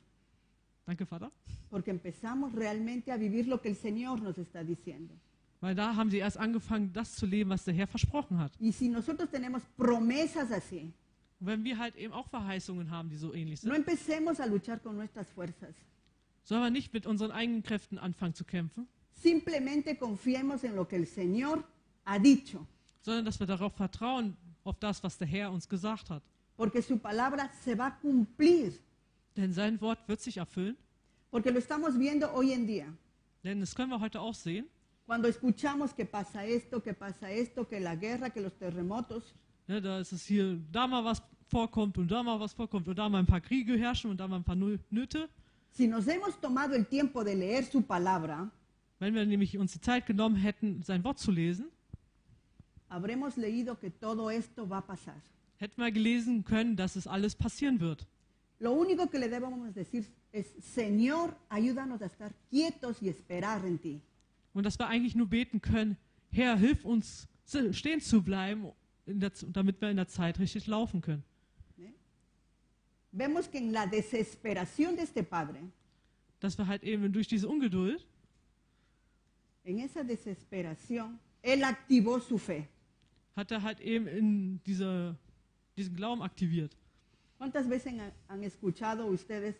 Danke, Vater. Porque empezamos realmente a vivir lo que el Señor nos está diciendo. Weil da haben sie erst angefangen, das zu leben, was der Herr versprochen hat. Y si nosotros tenemos promesas así, Und wenn wir halt eben auch Verheißungen haben, die so ähnlich no sind, empecemos a luchar con nuestras fuerzas. sollen wir nicht mit unseren eigenen Kräften anfangen zu kämpfen, Simplemente confiemos en lo que el Señor ha dicho. sondern dass wir darauf vertrauen, auf das, was der Herr uns gesagt hat. Porque su palabra se va a cumplir. Denn sein Wort wird sich erfüllen. Porque lo estamos viendo hoy en día. Denn das können wir heute auch sehen. Cuando escuchamos que pasa esto, que la guerra, que los terremotos, Ne, da ist es hier, da mal was vorkommt und da mal was vorkommt und da mal ein paar Kriege herrschen und da mal ein paar Nöte. si nos hemos tomado el tiempo de leer su palabra, Wenn wir nämlich uns die Zeit genommen hätten, sein Wort zu lesen, habremos leído que todo esto va a pasar. hätten wir gelesen können, dass es alles passieren wird. Lo único que le debemos decir es, Señor, ayúdanos a estar quietos y esperar en ti. Und dass wir eigentlich nur beten können, Herr, hilf uns stehen zu bleiben, damit wir in der Zeit richtig laufen können. ¿Eh? Vemos que en la desesperación de este padre, Dass wir halt eben durch diese Ungeduld, en esa desesperación, él activó su fe. hat er halt eben in diesen Glauben aktiviert. ¿Cuántas veces han escuchado ustedes,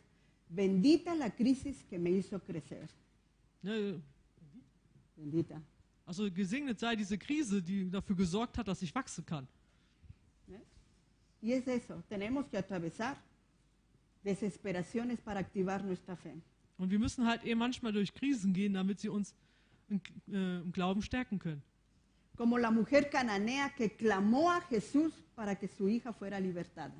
bendita la crisis que me hizo crecer? Ne, Bendita. also gesegnet sei diese Krise, die dafür gesorgt hat, dass ich wachsen kann. ¿Eh? Y es eso, tenemos que atravesar desesperaciones para activar nuestra fe. Und wir müssen halt eben manchmal durch Krisen gehen, damit sie uns im Glauben stärken können. Como la mujer cananea que clamó a Jesús para que su hija fuera libertada.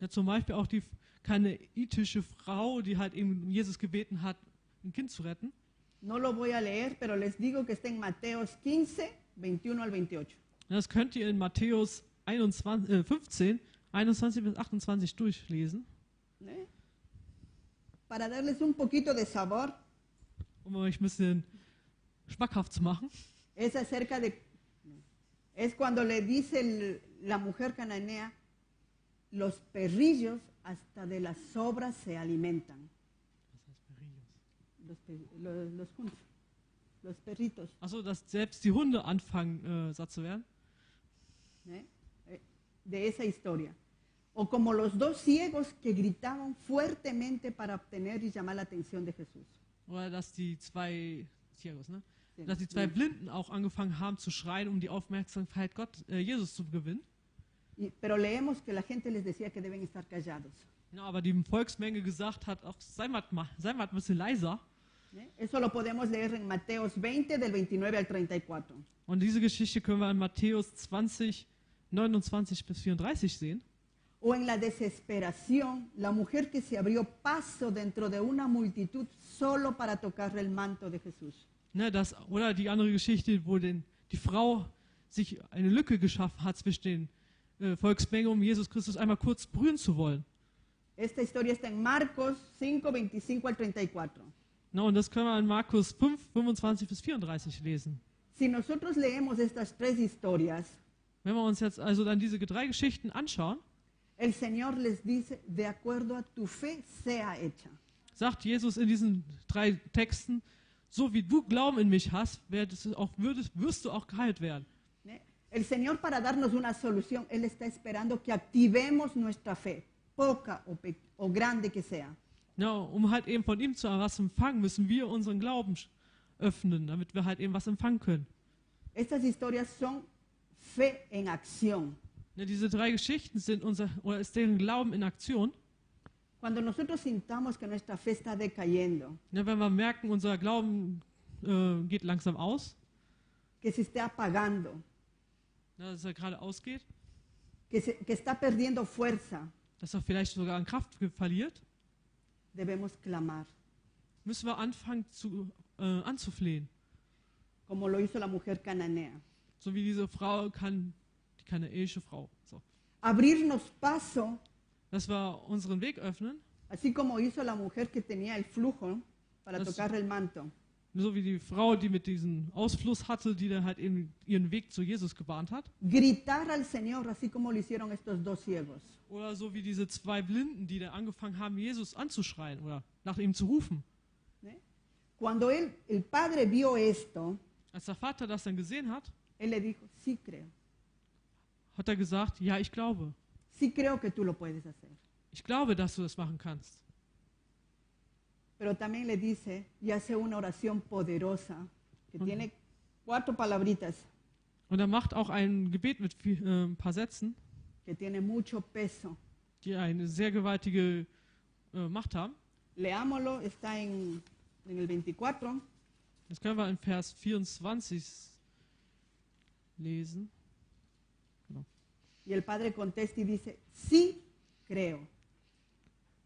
Ja, zum Beispiel auch die kanaitische Frau, die halt eben Jesus gebeten hat, ein Kind zu retten. No lo voy a leer, pero les digo que está en Mateos 15, 21 al 28. Das könnt ihr in Matthäus 15, 21 bis 28 durchlesen, ¿Eh? Para darles un poquito de sabor, um euch ein bisschen schmackhaft zu machen. es acerca de, es cuando le dice la mujer cananea, los perrillos hasta de las sobras se alimentan. Los juntos. los perritos. Achso, dass selbst die Hunde anfangen, satt zu werden. ¿eh? De esa historia. O como los dos ciegos que gritaban fuertemente para obtener y llamar la atención de Jesús. Oder dass die zwei, Tiagos, ne? Sí. Dass die zwei Blinden auch angefangen haben zu schreien, um die Aufmerksamkeit Jesus zu gewinnen. Pero leemos que la gente les decía que deben estar callados. Ja, aber die Volksmenge gesagt hat, auch sei mal ein bisschen leiser. ¿eh? Eso lo podemos leer en Mateos 20, del 29 al 34. Und diese Geschichte können wir in Matthäus 20, 29 bis 34 sehen. O en la desesperación, la mujer que se abrió paso dentro de una multitud solo para tocar el manto de Jesús. Ne, oder die andere Geschichte, wo die Frau sich eine Lücke geschaffen hat zwischen den Volksmengen, um Jesus Christus einmal kurz berühren zu wollen. Esta historia está en Marcos 5, 25 al 34. Na, und das können wir in Markus 5, 25 bis 34 lesen. Si nosotros leemos estas tres historias, Wenn wir uns jetzt also dann diese drei Geschichten anschauen, el Señor les dice, de acuerdo a tu fe sea hecha. sagt Jesus in diesen drei Texten, so wie du Glauben in mich hast, wirst du auch geheilt werden. ¿eh? El Señor, para darnos una solución, Él está esperando que activemos nuestra fe, poca o grande que sea. Ja, um halt eben von ihm was empfangen, müssen wir unseren Glauben öffnen, damit wir halt eben was empfangen können. Estas historias son fe en acción. Ja, diese drei Geschichten ist deren Glauben in Aktion. Cuando nosotros sintamos que nuestra fe está decayendo, Ja, wenn wir merken, unser Glauben geht langsam aus, que se está apagando, ja, dass er gerade ausgeht, que está perdiendo fuerza, dass er vielleicht sogar an Kraft verliert, debemos clamar, müssen wir anfangen anzuflehen. como lo hizo la mujer cananea. So wie diese Frau die kanaäische Frau. So. Abrirnos paso, Dass wir unseren Weg öffnen, así como hizo la mujer que tenía el flujo para Das- tocar el manto. so wie die Frau, die mit diesem Ausfluss hatte, die dann halt eben ihren Weg zu Jesus gebahnt hat. Gritar al Señor, así como lo hicieron estos dos ciegos. Oder so wie diese zwei Blinden, die dann angefangen haben, Jesus anzuschreien oder nach ihm zu rufen. ¿eh? Cuando el padre vio esto, Als der Vater das dann gesehen hat, él le dijo, sí creo. hat er gesagt, ja, ich glaube. Sí creo que tú lo puedes hacer. Ich glaube, dass du das machen kannst. Pero también le dice y hace una oración poderosa que tiene 4 palabritas, Und er macht auch ein Gebet mit ein paar Sätzen, que tiene mucho peso. die eine sehr gewaltige Macht haben. Leámoslo, está en el 24. Das können wir in Vers 24 lesen. Y el padre contesta y dice, sí creo.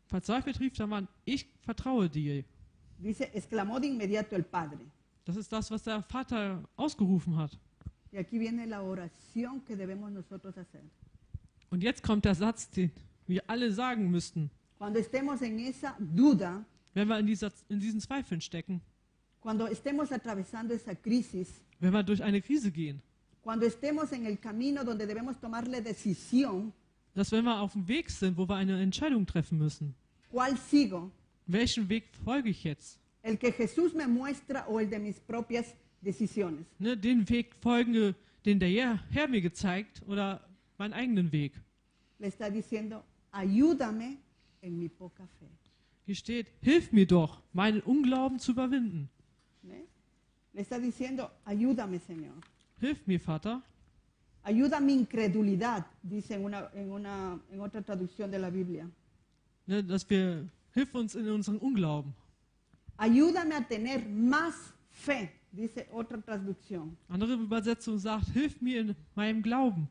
Verzweifelt rief der Mann, ich vertraue dir. Dice, exclamó de inmediato el padre. Das ist das, was der Vater ausgerufen hat. Y aquí viene la oración que debemos nosotros hacer. Und jetzt kommt der Satz, den wir alle sagen müssten, Cuando estemos en esa duda, wenn wir in diesen Zweifeln stecken, cuando estemos atravesando esa crisis, wenn wir durch eine Krise gehen, cuando estemos en el camino donde debemos tomar la decisión, dass wenn wir auf dem Weg sind, wo wir eine Entscheidung treffen müssen, ¿cuál sigo? welchen Weg folge ich jetzt? ¿El que Jesús me muestra o el de mis propias decisiones? Ne, den Weg folge, den der Herr mir gezeigt oder meinen eigenen Weg. Le está diciendo, ayúdame en mi poca fe. Hier steht, hilf mir doch, meinen Unglauben zu überwinden. ¿eh? Le está diciendo, ayúdame, Señor. Hilf mir, Vater. Ayuda mi incredulidad, dice en otra traducción de la Biblia. Ne, hilf uns in unserem Unglauben. Ayúdame a tener más fe, dice otra traducción. Andere Übersetzung sagt, hilf mir in meinem Glauben.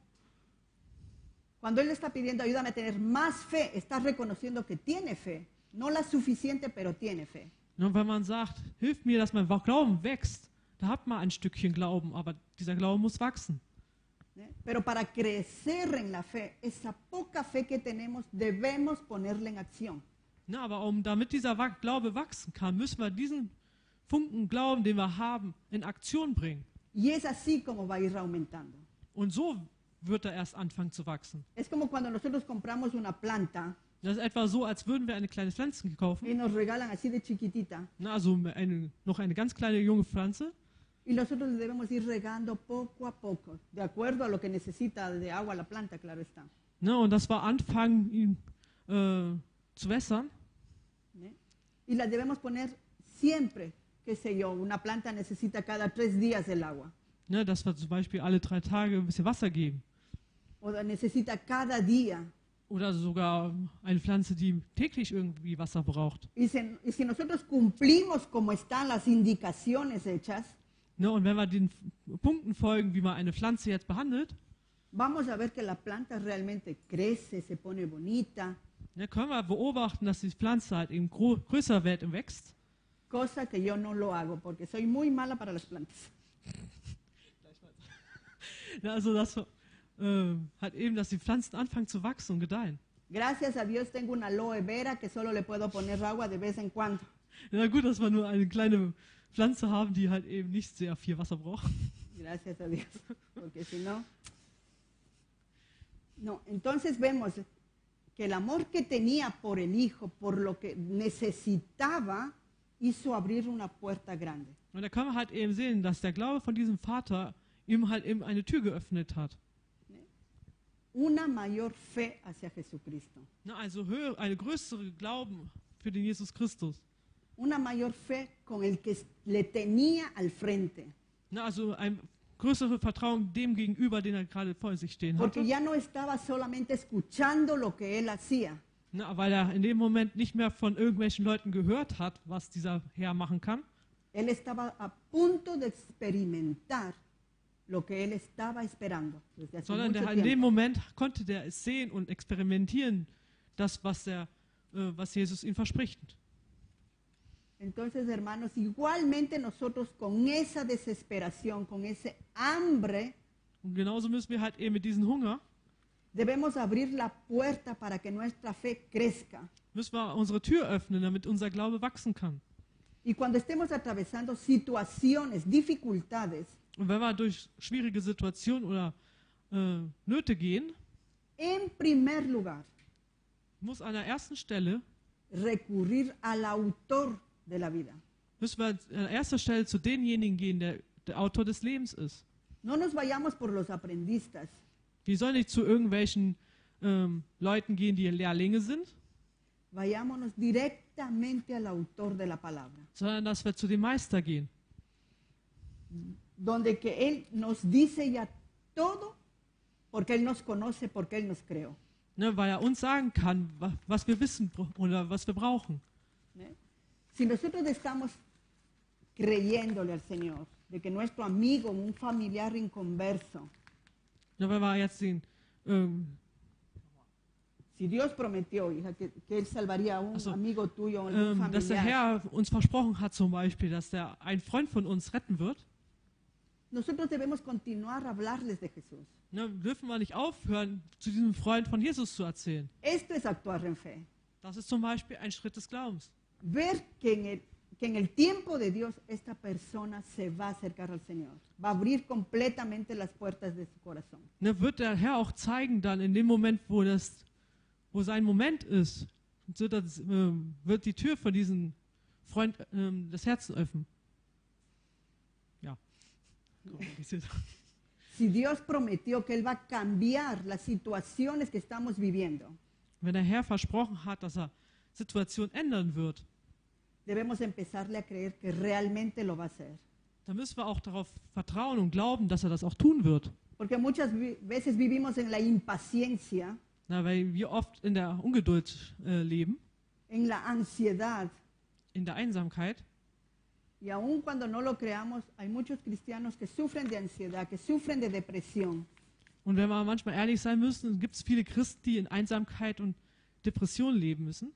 Cuando Él le está pidiendo ayúdame a tener más fe, está reconociendo que tiene fe. No la suficiente, pero tiene fe. Und wenn man sagt, hilf mir, dass mein Glauben wächst, da hat man ein Stückchen Glauben, aber dieser Glaube muss wachsen. ¿eh? Pero para crecer en la fe, esa poca fe que tenemos, debemos ponerla en acción. Na, aber damit dieser Glaube wachsen kann, müssen wir diesen Funken Glauben, den wir haben, in Aktion bringen. Y es así como va a ir aumentando. Und so wird er erst anfangen zu wachsen. Es como cuando nosotros compramos una planta Das ist etwa so, als würden wir eine kleine Pflanze kaufen. y nos regalan así de chiquitita. Na, also noch eine ganz kleine junge Pflanze. Y nosotros le debemos ir regando poco a poco, de acuerdo a lo que necesita de agua la planta, claro está. Ne? Und das war anfangen, ihn zu wässern. ¿Eh? Y la debemos poner siempre, qué sé yo, una planta necesita cada 3 días el agua. Ne? Dass wir zum Beispiel alle 3 Tage ein bisschen Wasser geben. O necesita cada día. Oder sogar eine Pflanze, die täglich irgendwie Wasser braucht. Y si nosotros cumplimos como están las indicaciones hechas, Ne? Und wenn wir den Punkten folgen, wie man eine Pflanze jetzt behandelt, vamos a ver que la planta realmente crece, se pone bonita, ne, können wir beobachten, dass die Pflanze halt eben größer wird und wächst. cosa que yo no lo hago porque soy muy mala para las plantas. Ne, also das halt eben, dass die Pflanzen anfangen zu wachsen und gedeihen. Gracias a Dios tengo una aloe vera que solo le puedo poner agua de vez en cuando. Na gut, dass wir nur eine kleine Pflanze haben, die halt eben nicht sehr viel Wasser braucht. Gracias a Dios, porque si no... No, entonces vemos que el amor que tenía por el hijo, por lo que necesitaba, hizo abrir una puerta grande. Und da können wir halt eben sehen, dass der Glaube von diesem Vater ihm halt eben eine Tür geöffnet hat. Una mayor fe hacia Jesucristo. Na, also eine größere Glauben für den Jesus Christus. Una mayor fe con el que le tenía al frente. Na, also ein größere Vertrauen dem gegenüber, den er gerade vor sich stehen Porque hatte. ya no estaba solamente escuchando lo que él hacía, Na, weil er in dem Moment nicht mehr von irgendwelchen Leuten gehört hat, was dieser Herr machen kann, él estaba a punto de experimentar lo que él estaba esperando desde hace sondern mucho der, in dem tiempo. Moment konnte der es sehen und experimentieren, das, was Jesus ihm verspricht. Entonces, hermanos, igualmente nosotros con esa desesperación, con ese hambre, Und genauso müssen wir halt eben mit diesem Hunger, debemos abrir la puerta para que nuestra fe crezca. müssen wir unsere Tür öffnen, damit unser Glaube wachsen kann. Y cuando estemos atravesando situaciones, dificultades, Und wenn wir durch schwierige Situationen oder Nöte gehen, en primer lugar, muss an der ersten Stelle, recurrir al autor de la vida. müssen wir an erster Stelle zu denjenigen gehen, der Autor des Lebens ist. No nos vayamos por los aprendistas, Wir sollen nicht zu irgendwelchen Leuten gehen, die Lehrlinge sind, vayámonos directamente al autor de la palabra, sondern dass wir zu dem Meister gehen. donde que él nos dice ya todo, porque él nos conoce, porque él nos creó. Ne, weil er uns sagen kann, was wir wissen oder was wir brauchen. ¿Eh? Si nosotros estamos creyéndole al Señor, de que nuestro amigo, un familiar inconverso, Ne, wenn wir jetzt den, si Dios prometió, hija, que Él salvaría a un Also, amigo tuyo, a un dass der familiar, Herr uns versprochen hat zum Beispiel, dass der ein Freund von uns retten wird, nosotros debemos continuar a hablarles de Jesús. ne, dürfen wir nicht aufhören, zu diesem Freund von Jesus zu erzählen. Esto es actuar en fe. Das ist zum Beispiel ein Schritt des Glaubens. Ver que en el tiempo de Dios esta persona se va a acercar al Señor, va a abrir completamente las puertas de su corazón. Ne, wird der Herr auch zeigen dann in dem Moment, wo sein Moment ist, so dass, wird die Tür von diesem Freund das Herzen öffnen. Ja. Si Dios prometió que Él va a cambiar las situaciones que estamos viviendo, Wenn der Herr versprochen hat, dass er Situationen ändern wird, debemos empezarle a creer que realmente lo va a hacer. dann müssen wir auch darauf vertrauen und glauben, dass er das auch tun wird. Porque muchas veces vivimos en la impaciencia, Na, weil wir oft in der Ungeduld leben, en la ansiedad, in der Einsamkeit. y aun cuando no lo creamos, hay muchos cristianos que sufren de ansiedad, que sufren de depresión. Und wenn wir manchmal ehrlich sein müssen, gibt es viele Christen, die in Einsamkeit und Depression leben müssen.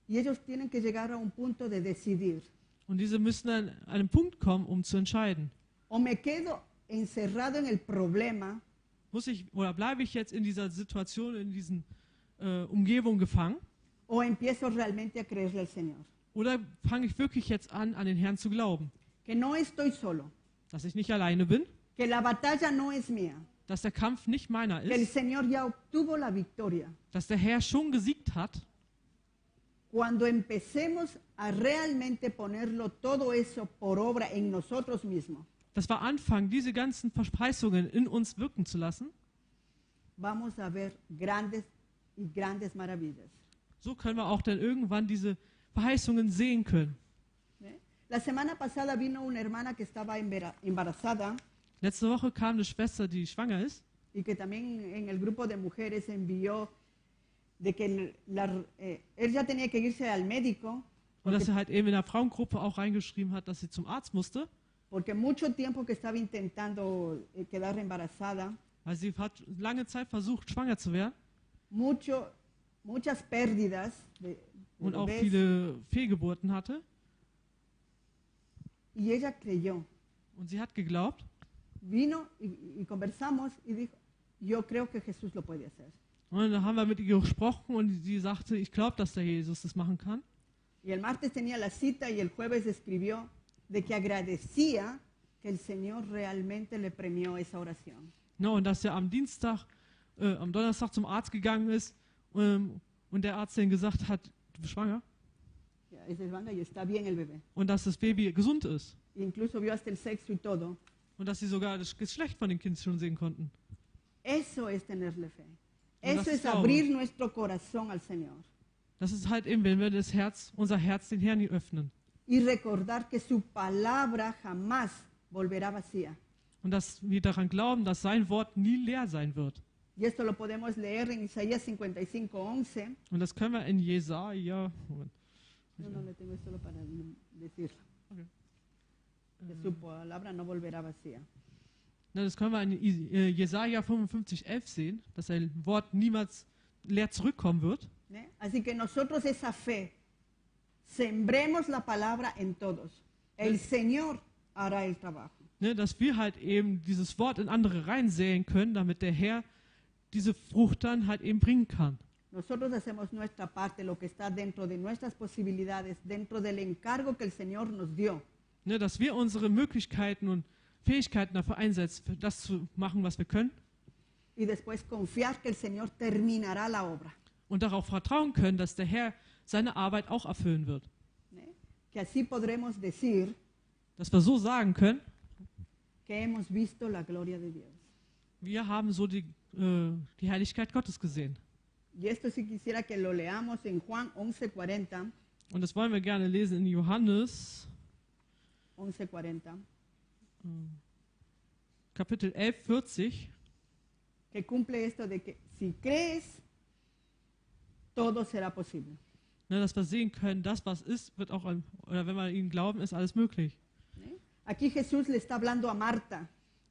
Y ellos tienen que llegar a un punto de decidir. Und diese müssen dann an einen Punkt kommen, um zu entscheiden. O me quedo encerrado en el problema, Muss ich oder bleibe ich jetzt in dieser Situation, in diesen Umgebung gefangen? o empiezo realmente a creerle al Señor. Oder fange ich wirklich jetzt an den Herrn zu glauben? Que no estoy solo, Dass ich nicht alleine bin, que la batalla no es mía, dass der Kampf nicht meiner que el ist, Señor ya obtuvo la victoria. dass der Herr schon gesiegt hat. Cuando empecemos a realmente ponerlo todo eso por obra en nosotros mismos, dass wir anfangen, diese ganzen Verheißungen in uns wirken zu lassen, vamos a ver grandes y grandes maravillas. so können wir auch dann irgendwann diese Verheißungen sehen können. ¿Eh? La semana pasada vino una hermana que estaba embarazada Letzte Woche kam eine Schwester, die schwanger ist, y que también en el grupo de mujeres envió de que él ya tenía que irse al médico und dass sie halt eben in der Frauengruppe auch reingeschrieben hat, dass sie zum Arzt musste, porque mucho tiempo que estaba intentando quedar embarazada, weil sie hat lange Zeit versucht, schwanger zu werden muchas pérdidas de und auch bebés, viele Fehlgeburten hatte. y ella creyó. Und sie hat geglaubt. Vino y conversamos y dijo, yo creo que Jesús lo puede hacer. Und dann haben wir mit ihr gesprochen und sie sagte, ich glaube, dass der Jesus das machen kann. Y el martes tenía la cita y el jueves escribió de que agradecía que el Señor realmente le premió esa oración. No, und dass er am Donnerstag zum Arzt gegangen ist und der Arzt dann gesagt hat, du bist schwanger. Ya, es hermana y está bien el bebé. Und dass das Baby gesund ist. Incluso vio hasta el sexo y todo. Und dass sie sogar das Geschlecht von dem Kind schon sehen konnten. Eso es tenerle fe. Und das Eso ist es Glaube. abrir nuestro corazón al Señor. Das ist halt eben, wenn wir unser Herz den Herrn öffnen. Y recordar que su palabra jamás volverá vacía. Und dass wir daran glauben, dass sein Wort nie leer sein wird. Y esto lo podemos leer en Isaías 55:11. Und das können wir in Jesaja, Moment, No le tengo solo para decirlo. Okay. Que su palabra no volverá vacía. Das können wir in Jesaja 55,11 sehen, dass sein Wort niemals leer zurückkommen wird. ¿Eh? Así que nosotros esa fe, sembremos la palabra en todos. El Señor hará el trabajo. Ne, dass wir halt eben dieses Wort in andere reinsäen können, damit der Herr diese Frucht dann halt eben bringen kann. Nosotros hacemos nuestra parte, lo que está dentro de nuestras posibilidades, dentro del encargo que el Señor nos dio. Ne, dass wir unsere Möglichkeiten und Fähigkeiten dafür einsetzen, für das zu machen, was wir können. Y después confiar que el Señor terminará la obra. Und darauf vertrauen können, dass der Herr seine Arbeit auch erfüllen wird. ¿Eh? Que así podremos decir Dass wir so sagen können, que hemos visto la gloria de Dios. wir haben so die Herrlichkeit Gottes gesehen. Y esto sí quisiera que lo leamos en Juan 11:40. Und das wollen wir gerne lesen in Johannes 11:40. Kapitel 11, 40. Que cumple esto de que si crees, todo será posible. Ne, dass wir sehen können, das, was ist, wird auch, oder wenn wir ihnen glauben, ist alles möglich. ¿Eh? Aquí Jesús le está hablando a Marta.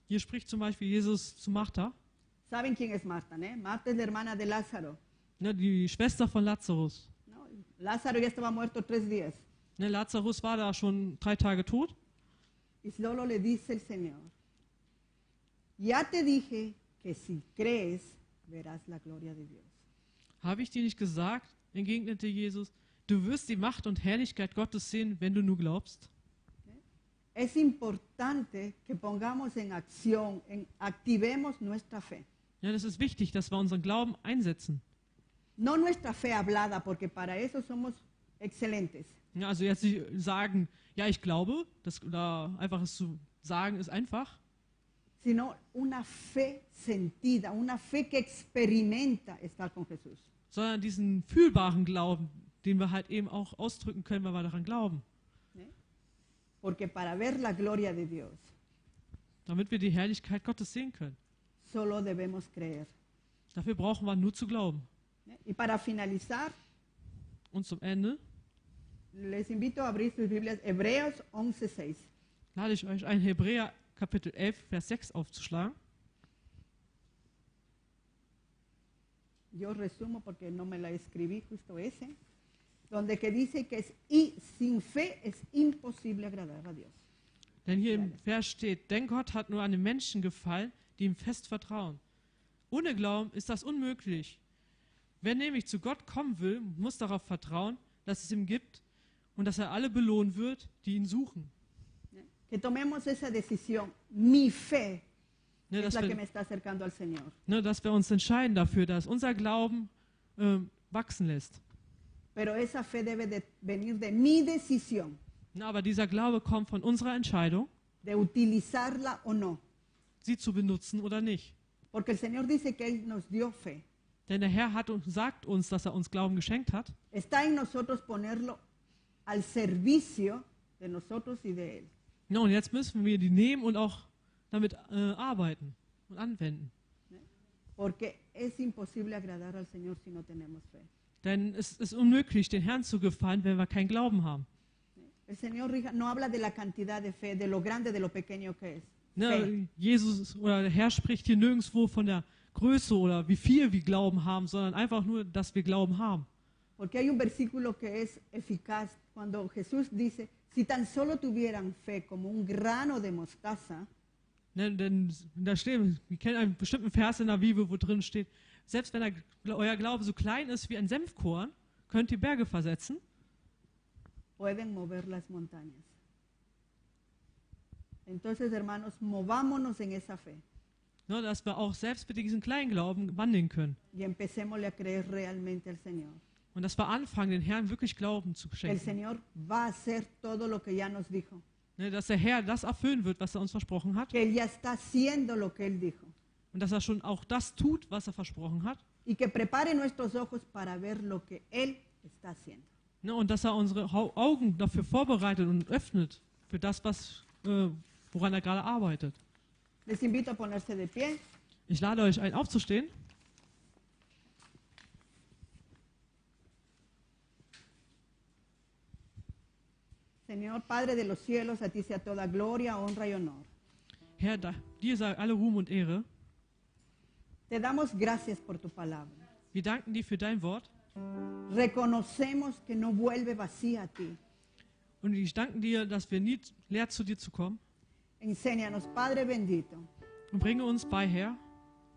Hier spricht zum Beispiel Jesus zu Martha, ¿Saben quién es Marta? ¿Eh? Marta es la hermana de Lázaro. ne, die Schwester von Lazarus. ¿No? Lázaro ya estaba muerto 3 días. Ne, Lazarus war da schon 3 Tage tot. Y solo le dice el Señor, ya te dije que si crees, verás la gloria de Dios. Habe ich dir nicht gesagt, entgegnete Jesus, du wirst die Macht und Herrlichkeit Gottes sehen, wenn du nur glaubst? Es importante que pongamos en acción, activemos nuestra fe. Ja, das ist wichtig, dass wir unseren Glauben einsetzen. No nuestra fe hablada, porque para eso somos excelentes. Ja, also jetzt nicht sagen, ja, ich glaube, oder einfach es zu sagen, ist einfach. Sino una fe sentida, una fe que experimenta estar con Jesús. Sondern diesen fühlbaren Glauben, den wir halt eben auch ausdrücken können, weil wir daran glauben. ¿Eh? Porque para ver la gloria de Dios, Damit wir die Herrlichkeit Gottes sehen können. solo debemos creer. Dafür brauchen wir nur zu glauben. ¿Eh? Y para finalizar, Und zum Ende les invito a abrir sus Biblias, Hebreos 11:6. lade ich euch ein, Hebräer Kapitel 11, Vers 6 aufzuschlagen. Yo resumo porque no me la escribí justo ese, donde que dice que y sin fe es imposible agradar a Dios. Denn hier im Vers steht, denn Gott hat nur an den Menschen gefallen, die ihm fest vertrauen. Ohne Glauben ist das unmöglich. Wer nämlich zu Gott kommen will, muss darauf vertrauen, dass es ihm gibt und dass er alle belohnen wird, die ihn suchen. Que tomemos esa decisión. Mi fe Ne, es dass, la que me wir, está acercando al Señor. dass wir uns entscheiden dafür, dass unser Glauben wachsen lässt. Pero esa fe debe de venir de mi decisión. Na, aber dieser Glaube kommt von unserer Entscheidung. de utilizarla o no. sie zu benutzen oder nicht. Porque el Señor dice que Él nos dio fe. Denn der Herr sagt uns, dass er uns Glauben geschenkt hat. Está en nosotros ponerlo al servicio de nosotros y de Él. Ja, und jetzt müssen wir die nehmen und auch damit arbeiten und anwenden. Porque es imposible agradar al Señor si no tenemos fe. Denn es ist unmöglich, den Herrn zu gefallen, wenn wir keinen Glauben haben. El Señor no habla de la cantidad de fe, de lo grande, de lo pequeño que es. Fe. Ne, Jesus oder der Herr spricht hier nirgendwo von der Größe oder wie viel wir Glauben haben, sondern einfach nur, dass wir Glauben haben. Porque hay un versículo que es eficaz cuando Jesús dice, si tan solo tuvieran fe como un grano de mostaza, Ne, denn da steht, wir kennen einen bestimmten Vers in der Bibel, wo drin steht, selbst wenn euer Glaube so klein ist wie ein Senfkorn, könnt ihr Berge versetzen. pueden mover las montañas. Entonces, hermanos, movámonos en esa fe Ne, dass wir auch selbst mit diesem kleinen Glauben wandeln können. y empecémosle a creer realmente al Señor. Und dass wir anfangen, den Herrn wirklich Glauben zu El schenken. Señor va a hacer todo lo que ya nos dijo, Ne, dass der Herr das erfüllen wird, was er uns versprochen hat. que Él ya está haciendo lo que Él dijo Und dass er schon auch das tut, was er versprochen hat. y que prepare nuestros ojos para ver lo que Él está haciendo. Ne, und dass er unsere Augen dafür vorbereitet und öffnet, für das, woran er gerade arbeitet. Les invito a ponerse de pie. Ich lade euch ein, aufzustehen. Señor Padre de los cielos, a ti sea toda gloria, honra y honor. Herr, dir sei alle Ruhm und Ehre. Te damos gracias por tu palabra. Wir danken dir für dein Wort. Reconocemos que no vuelve vacía a ti. Und ich danke dir, dass wir nie leer zu dir zu kommen. Enséñanos, Padre bendito, Und bringe uns bei, Herr,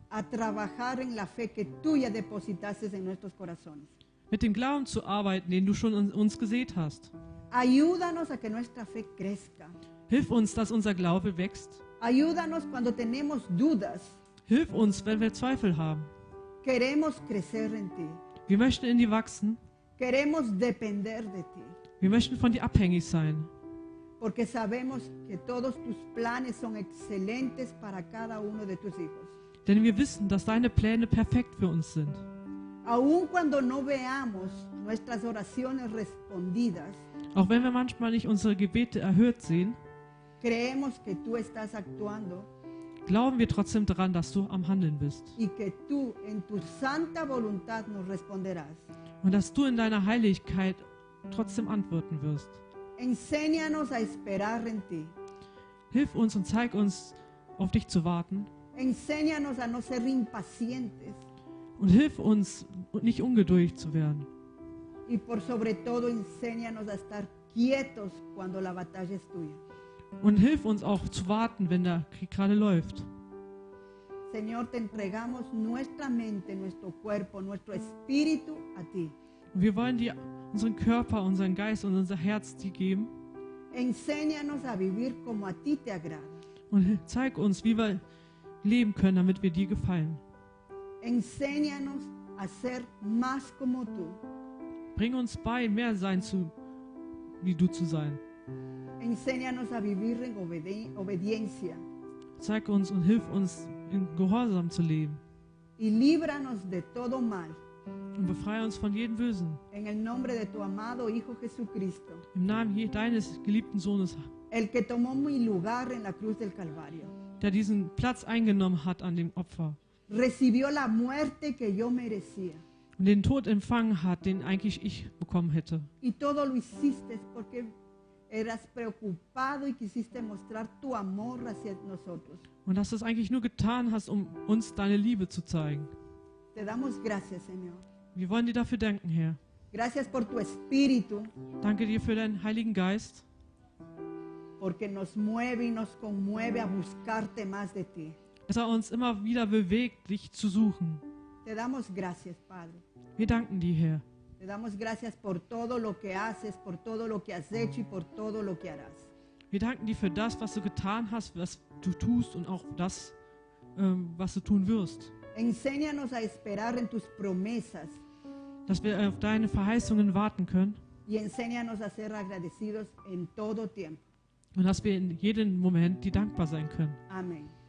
a trabajar en la fe que tú ya depositaste en nuestros corazones. mit dem Glauben zu arbeiten, den du schon in uns gesät hast. Ayúdanos a que nuestra fe crezca. Hilf uns, dass unser Glaube wächst. Ayúdanos cuando tenemos dudas. Hilf uns, wenn wir Zweifel haben. Queremos crecer en ti. Wir möchten in dir wachsen. Queremos depender de ti. Wir möchten von dir abhängig sein. Porque sabemos que todos tus planes son excelentes para cada uno de tus hijos. Denn wir wissen, dass deine Pläne perfekt für uns sind. Aun cuando no veamos nuestras oraciones respondidas, Auch wenn wir manchmal nicht unsere Gebete erhört sehen, creemos que tú estás actuando glauben wir trotzdem daran, dass du am Handeln bist. y que tú en tu santa voluntad nos responderás. Und dass du in deiner Heiligkeit trotzdem antworten wirst. Enséñanos a esperar en ti. Hilf uns und zeig uns, auf dich zu warten. Enséñanos a no ser impacientes Und hilf uns, nicht ungeduldig zu werden. y por sobre todo enséñanos a estar quietos cuando la batalla es tuya. Und hilf uns auch zu warten, wenn der Krieg gerade läuft. Señor, te entregamos nuestra mente, nuestro cuerpo, nuestro espíritu a ti. Und wir wollen dir unseren Körper, unseren Geist und unser Herz dir geben. Enséñanos a vivir como a ti te agrada. Und zeig uns, wie wir leben können, damit wir dir gefallen. Enséñanos a ser más como tú. Bring uns bei, mehr sein wie du zu sein. Enséñanos a vivir en obediencia Zeig uns und hilf uns, in Gehorsam zu leben. y líbranos de todo mal. Und befreie uns von jedem Bösen. En el nombre de tu amado Hijo Jesucristo, Im Namen deines geliebten Sohnes, el que tomó mi lugar en la cruz del Calvario. der diesen Platz eingenommen hat an dem Opfer Recibió la muerte que yo merecía. und den Tod empfangen hat, den eigentlich ich bekommen hätte. Y todo lo hiciste porque eras preocupado y quisiste mostrar tu amor hacia nosotros. Und dass du es eigentlich nur getan hast, um uns deine Liebe zu zeigen. Te damos gracias, Señor. Wir wollen dir dafür danken, Herr. Gracias por tu Espíritu, Danke dir für deinen Heiligen Geist, porque nos mueve y nos conmueve a buscarte más de ti. dass er uns immer wieder bewegt, dich zu suchen. Te damos gracias, Padre. Wir danken dir, Herr. Te damos gracias por todo lo que haces, por todo lo que has hecho y por todo lo que harás. Wir danken dir für das, was du getan hast, was du tust und auch das, was du tun wirst. Enséñanos a esperar en tus promesas Dass wir auf deine Verheißungen warten können y enséñanos a ser agradecidos en todo tiempo. Und dass wir in jedem Moment die dankbar sein können. Amén.